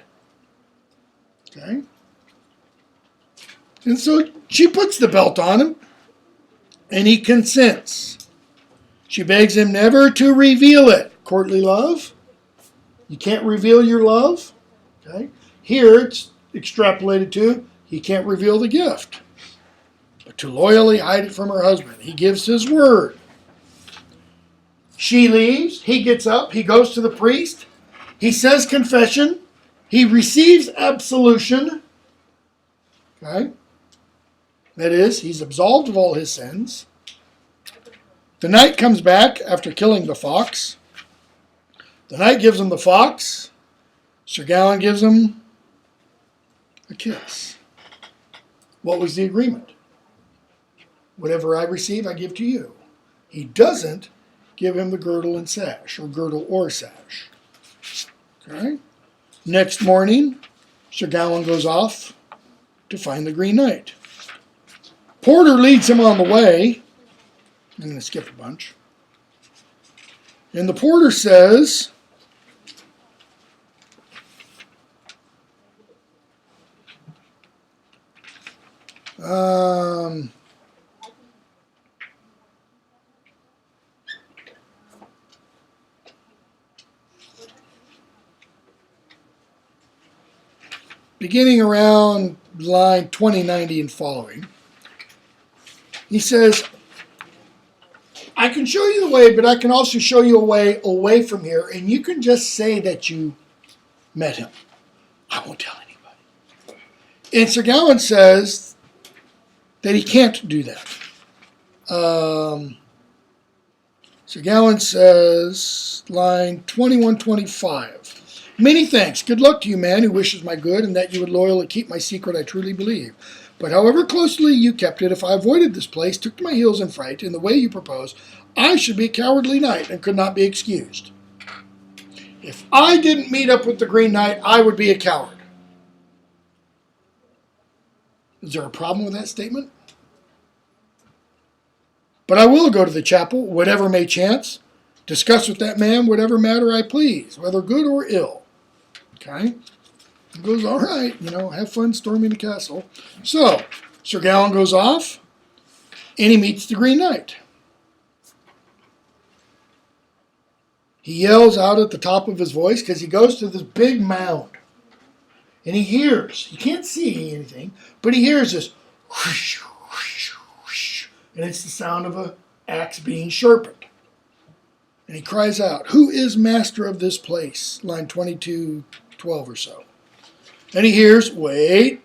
Okay? And so she puts the belt on him, and he consents. She begs him never to reveal it. Courtly love. You can't reveal your love. Okay? Here it's extrapolated to, he can't reveal the gift, but to loyally hide it from her husband. He gives his word. She leaves. He gets up. He goes to the priest. He says confession. He receives absolution. Okay? That is, he's absolved of all his sins. The knight comes back after killing the fox. The knight gives him the fox. Sir Gawain gives him a kiss. What was the agreement? Whatever I receive, I give to you. He doesn't give him the girdle and sash, or girdle or sash. Okay? Next morning, Sir Gawain goes off to find the Green Knight. Porter leads him on the way. I'm going to skip a bunch. And the porter says, beginning around line 2090 and following, he says, I can show you the way, but I can also show you a way away from here, and you can just say that you met him. I won't tell anybody. And Sir Gawain says that he can't do that. Sir Gawain says, line 2125, many thanks. Good luck to you, man, who wishes my good, and that you would loyally keep my secret, I truly believe. But however closely you kept it, if I avoided this place, took to my heels in fright, in the way you propose, I should be a cowardly knight and could not be excused. If I didn't meet up with the Green Knight, I would be a coward. Is there a problem with that statement? But I will go to the chapel, whatever may chance, discuss with that man whatever matter I please, whether good or ill. Okay? He goes, all right, have fun storming the castle. So, Sir Gawain goes off, and he meets the Green Knight. He yells out at the top of his voice because he goes to this big mound. And he hears, he can't see anything, but he hears this whoosh, whoosh, whoosh, and it's the sound of an axe being sharpened. And he cries out, who is master of this place? Line 2212 or so. And he hears, wait.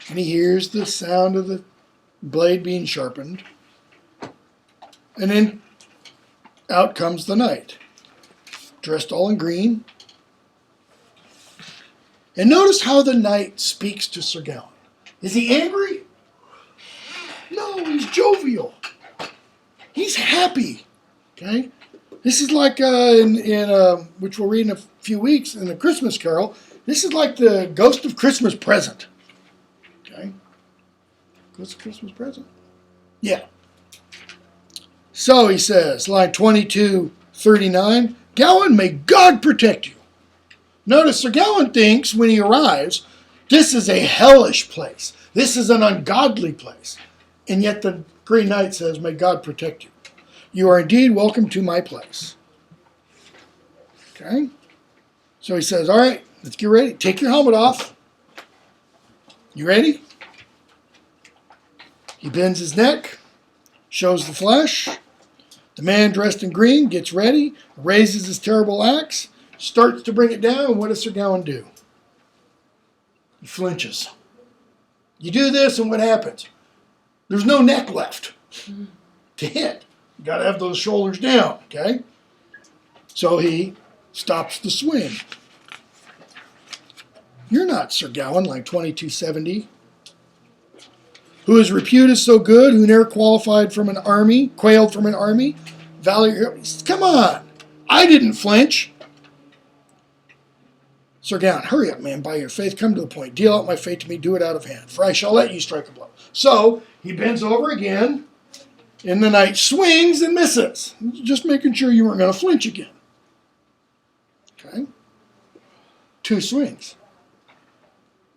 And he hears the sound of the blade being sharpened. And then out comes the knight, dressed all in green. And notice how the knight speaks to Sir Gawain. Is he angry? No, he's jovial. He's happy. Okay? This is like which we'll read in a few weeks in the Christmas Carol. This is like the Ghost of Christmas Present. Okay? Ghost of Christmas Present? Yeah. So he says, line 2239, Gawain, may God protect you. Notice Sir Gawain thinks when he arrives, this is a hellish place. This is an ungodly place. And yet the Green Knight says, may God protect you. You are indeed welcome to my place. Okay? So he says, all right, let's get ready. Take your helmet off. You ready? He bends his neck, shows the flesh. The man dressed in green gets ready, raises his terrible axe, starts to bring it down, and what does Sir Gawain do? He flinches. You do this, and what happens? There's no neck left to hit. You got to have those shoulders down, okay? So he stops the swing. You're not Sir Gawain, like 2270. Who his repute is so good, who ne'er quailed from an army, come on, I didn't flinch. Sir Gawain, hurry up, man, by your faith, come to the point. Deal out my fate to me, do it out of hand, for I shall let you strike a blow. So he bends over again, and the knight swings and misses, just making sure you weren't going to flinch again. Okay? 2 swings.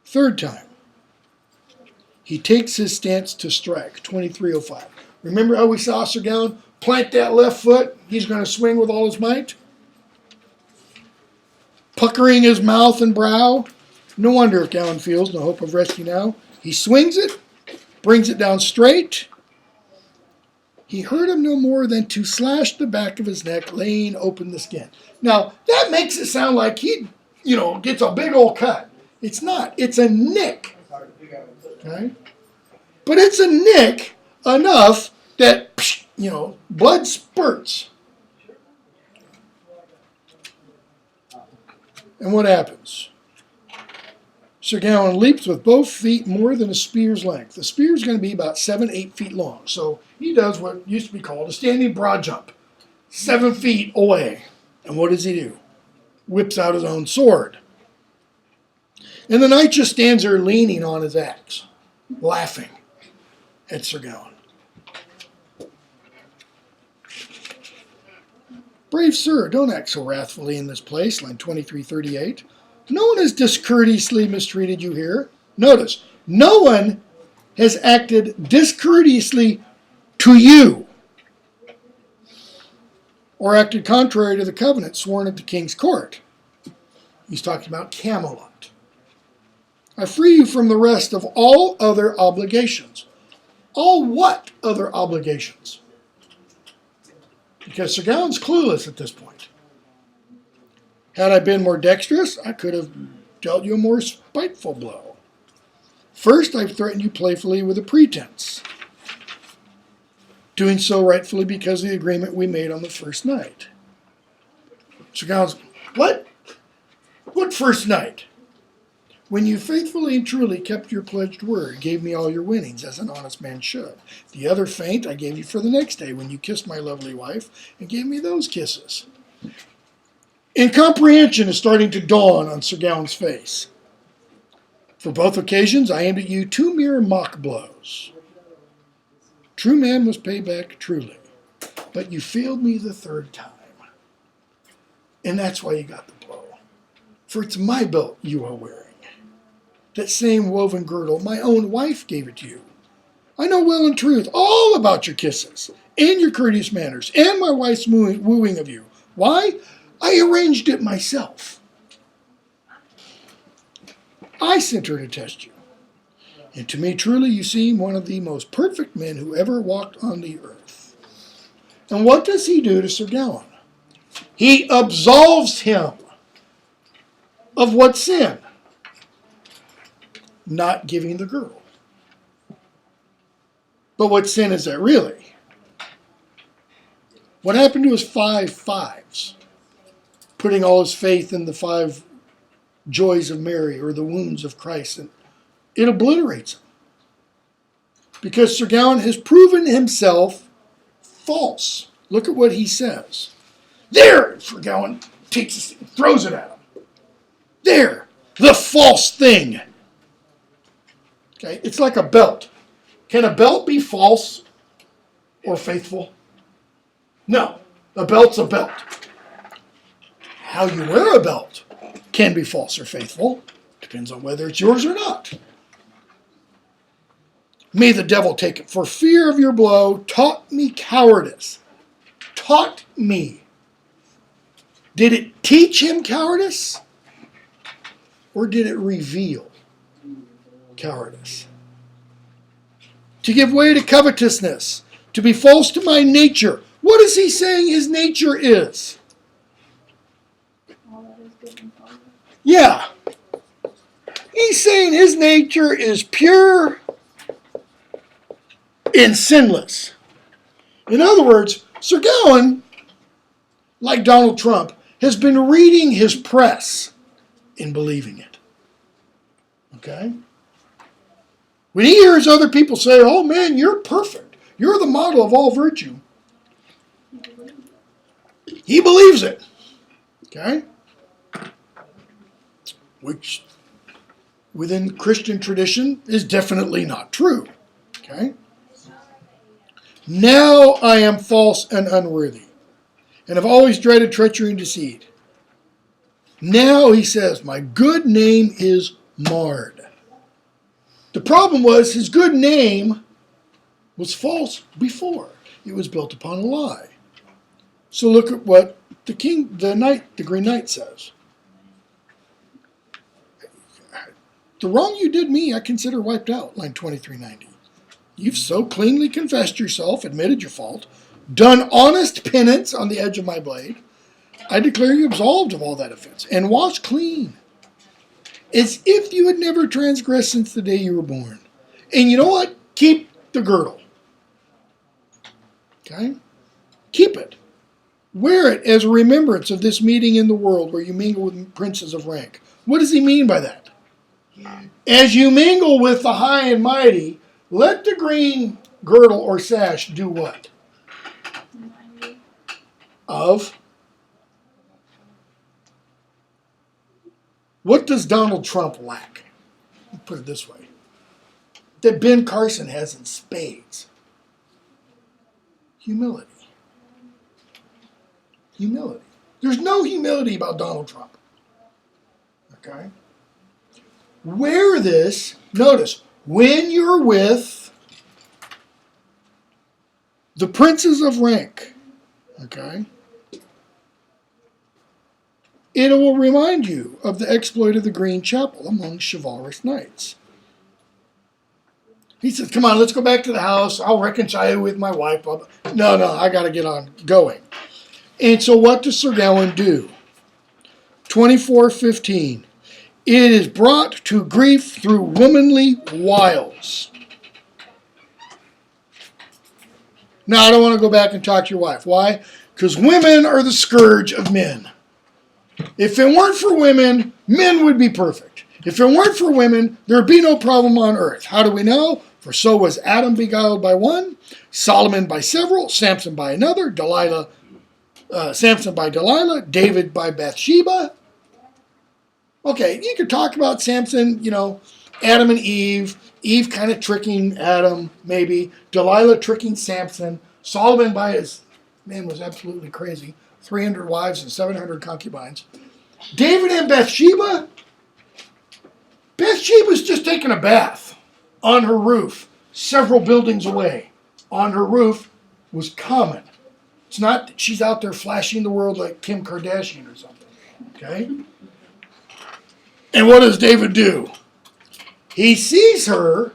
Third time. He takes his stance to strike, 2305. Remember how we saw Sir Gawain plant that left foot? He's going to swing with all his might. Puckering his mouth and brow. No wonder if Gawain feels no hope of rescue now. He swings it, brings it down straight. He hurt him no more than to slash the back of his neck, laying open the skin. Now, that makes it sound like he, gets a big old cut. It's not. It's a nick. Okay? But it's a nick enough that, blood spurts. And what happens? Sir Gawain leaps with both feet more than a spear's length. The spear is going to be about 7-8 feet long. So he does what used to be called a standing broad jump. 7 feet away. And what does he do? Whips out his own sword. And the knight just stands there leaning on his axe, laughing at Sir Gawain. Brave sir, don't act so wrathfully in this place, line 2338. No one has discourteously mistreated you here. Notice, no one has acted discourteously to you or acted contrary to the covenant sworn at the king's court. He's talking about Camelot. I free you from the rest of all other obligations. All what other obligations? Because Sir Gawain's clueless at this point. Had I been more dexterous, I could have dealt you a more spiteful blow. First, I've threatened you playfully with a pretense. Doing so rightfully because of the agreement we made on the first night. Sir Gawain's, what? What first night? When you faithfully and truly kept your pledged word, gave me all your winnings, as an honest man should. The other feint I gave you for the next day, when you kissed my lovely wife, and gave me those kisses. Incomprehension is starting to dawn on Sir Gawain's face. For both occasions, I aimed at you 2 mere mock blows. True man must pay back truly. But you failed me the 3rd time. And that's why you got the blow. For it's my belt you are wearing. That same woven girdle, my own wife gave it to you. I know well and truth all about your kisses, and your courteous manners, and my wife's wooing of you. Why? I arranged it myself. I sent her to test you. And to me, truly, you seem one of the most perfect men who ever walked on the earth. And what does he do to Sir Gawain? He absolves him of what sin? Not giving the girl. But what sin is that really? What happened to his 5 fives? Putting all his faith in the 5 joys of Mary or the wounds of Christ. And it obliterates him. Because Sir Gawain has proven himself false. Look at what he says. There! Sir Gawain throws it at him. There! The false thing! Okay, it's like a belt. Can a belt be false or faithful? No, a belt's a belt. How you wear a belt can be false or faithful. Depends on whether it's yours or not. May the devil take it. For fear of your blow taught me cowardice. Taught me. Did it teach him cowardice? Or did it reveal cowardice? To give way to covetousness. To be false to my nature. What is he saying his nature is? All that is good and positive. Yeah. He's saying his nature is pure and sinless. In other words, Sir Gawain, like Donald Trump, has been reading his press and believing it. Okay? When he hears other people say, oh man, you're perfect. You're the model of all virtue. He believes it. Okay? Which, within Christian tradition, is definitely not true. Okay? Now I am false and unworthy, and have always dreaded treachery and deceit. Now, he says, my good name is marred. The problem was his good name was false before. It was built upon a lie. So look at what the Green Knight says. The wrong you did me, I consider wiped out, line 2390. You've so cleanly confessed yourself, admitted your fault, done honest penance on the edge of my blade. I declare you absolved of all that offense, and washed clean, as if you had never transgressed since the day you were born. And you know what? Keep the girdle. Okay? Keep it. Wear it as a remembrance of this meeting in the world where you mingle with princes of rank. What does he mean by that? As you mingle with the high and mighty, let the green girdle or sash do what? Remind you. Of? What does Donald Trump lack? I'll put it this way. That Ben Carson has in spades. Humility. Humility. There's no humility about Donald Trump. Okay? Wear this, notice, when you're with the princes of rank, okay, it will remind you of the exploit of the Green Chapel among chivalrous knights. He says, come on, let's go back to the house. I'll reconcile you with my wife. No, I got to get on going. And so what does Sir Gawain do? 24:15. It is brought to grief through womanly wiles. Now, I don't want to go back and talk to your wife. Why? Because women are the scourge of men. If it weren't for women, men would be perfect. If it weren't for women, there would be no problem on earth. How do we know? For so was Adam beguiled by one, Solomon by several, Samson by another, Samson by Delilah, David by Bathsheba. Okay, you could talk about Samson, Adam and Eve kind of tricking Adam, maybe, Delilah tricking Samson, Solomon by his, man was absolutely crazy, 300 wives and 700 concubines. David and Bathsheba? Bathsheba's just taking a bath on her roof, several buildings away. On her roof was common. It's not that she's out there flashing the world like Kim Kardashian or something, okay? And what does David do? He sees her,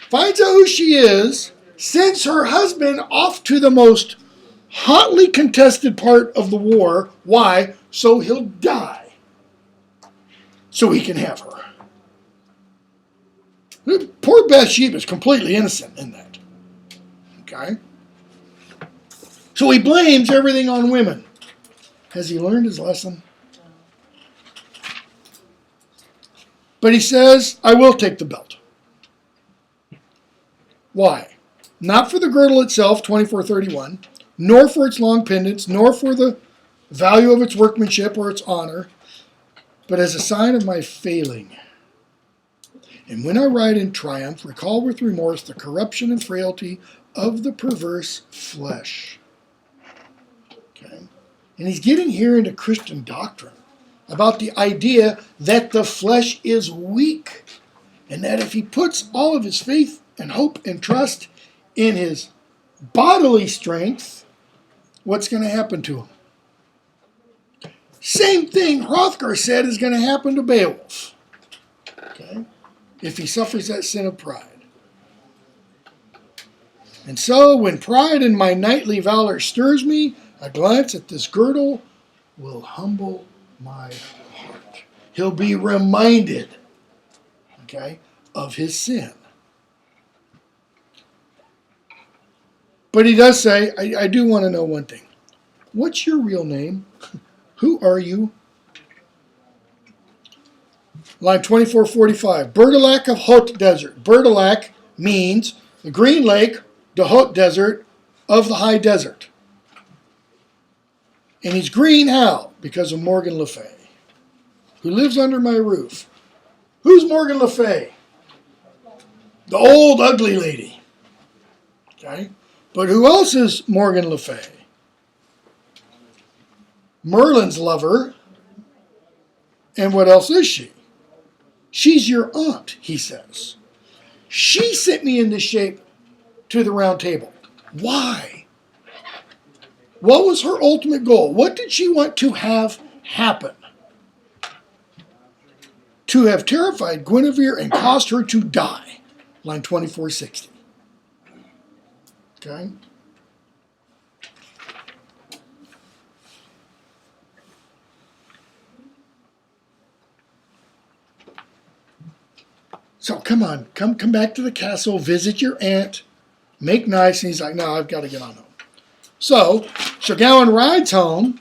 finds out who she is, sends her husband off to the most hotly contested part of the war. Why? So he'll die. So he can have her. Poor Bathsheba is completely innocent in that. Okay? So he blames everything on women. Has he learned his lesson? But he says, I will take the belt. Why? Not for the girdle itself, 24:31, nor for its long pendants, nor for the value of its workmanship or its honor, but as a sign of my failing. And when I ride in triumph, recall with remorse the corruption and frailty of the perverse flesh. Okay? And he's getting here into Christian doctrine about the idea that the flesh is weak and that if he puts all of his faith and hope and trust in his bodily strength, what's going to happen to him? Same thing Hrothgar said is going to happen to Beowulf. Okay? If he suffers that sin of pride. And so, when pride in my knightly valor stirs me, a glance at this girdle will humble my heart. He'll be reminded, okay, of his sin. But he does say, I do want to know one thing. What's your real name? Who are you? Line 2445. Berdelac of Haut Desert. Berdelac means the green lake, the Haut Desert of the high desert. And he's green how? Because of Morgan Le Fay, who lives under my roof. Who's Morgan Le Fay? The old ugly lady. Okay? But who else is Morgan Le Fay? Merlin's lover. And what else is she? She's your aunt, he says. She sent me into shape to the round table. Why? What was her ultimate goal? What did she want to have happen? To have terrified Guinevere and caused her to die. Line 2460. Okay? So come on, come back to the castle, visit your aunt, make nice. And he's like, no, I've got to get on home. So Sir Gawain rides home,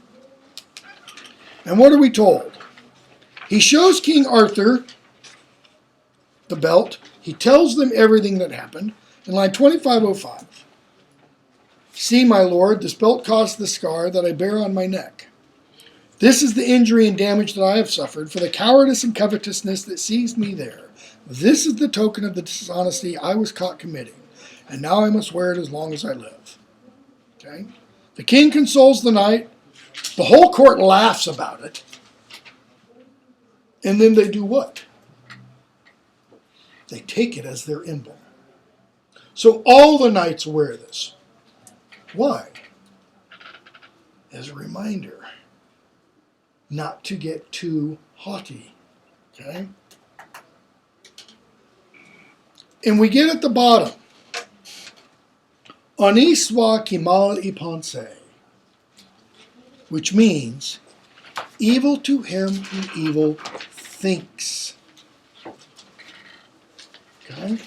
and what are we told? He shows King Arthur the belt. He tells them everything that happened. In line 2505, see, my lord, this belt caused the scar that I bear on my neck. This is the injury and damage that I have suffered for the cowardice and covetousness that seized me there. This is the token of the dishonesty I was caught committing, and now I must wear it as long as I live. Okay? The king consoles the knight. The whole court laughs about it. And then they do what? They take it as their emblem. So all the knights wear this. Why? As a reminder not to get too haughty. Okay? And we get at the bottom. Honi soit qui mal y pense, which means evil to him who evil thinks. Okay?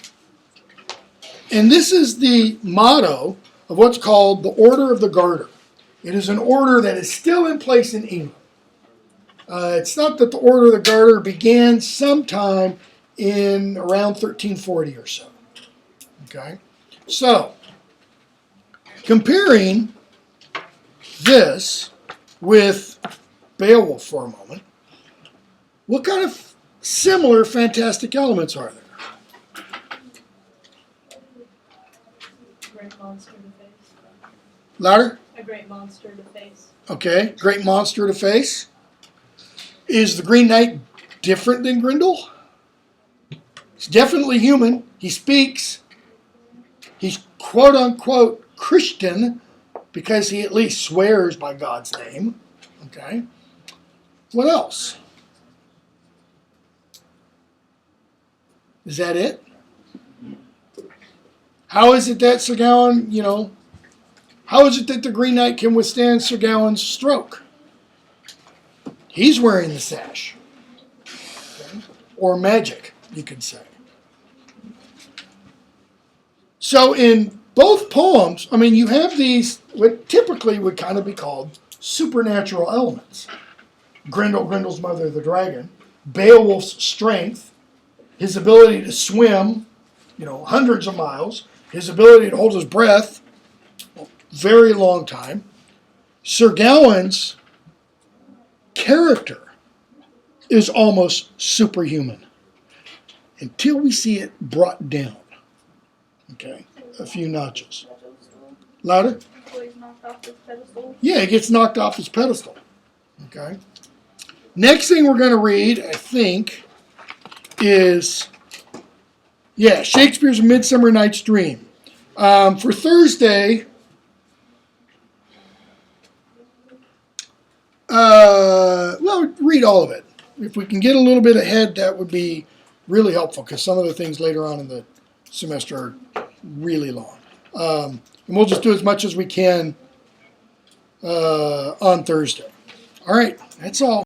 And this is the motto of what's called the Order of the Garter. It is an order that is still in place in England. It's not that the Order of the Garter began sometime in around 1340 or so. Okay? So, comparing this with Beowulf for a moment, what kind of similar fantastic elements are there? Great monster to face. Louder? A great monster to face. Okay, great monster to face. Is the Green Knight different than Grendel? He's definitely human. He speaks. He's quote-unquote Christian because he at least swears by God's name. Okay. What else? Is that it? How is it that Sir Gawain, how is it that the Green Knight can withstand Sir Gawain's stroke? He's wearing the sash. Okay. Or magic, you could say. So in both poems, you have these, what typically would kind of be called supernatural elements. Grendel's mother, the dragon. Beowulf's strength. His ability to swim, hundreds of miles. His ability to hold his breath a very long time. Sir Gawain's character is almost superhuman until we see it brought down. Okay, a few notches. Louder? So he's knocked off his pedestal. Yeah, it gets knocked off his pedestal. Okay. Next thing we're going to read, I think, is, Shakespeare's Midsummer Night's Dream. For Thursday, read all of it. If we can get a little bit ahead, that would be really helpful, because some of the things later on in the semester are really long. And we'll just do as much as we can on Thursday. All right, that's all.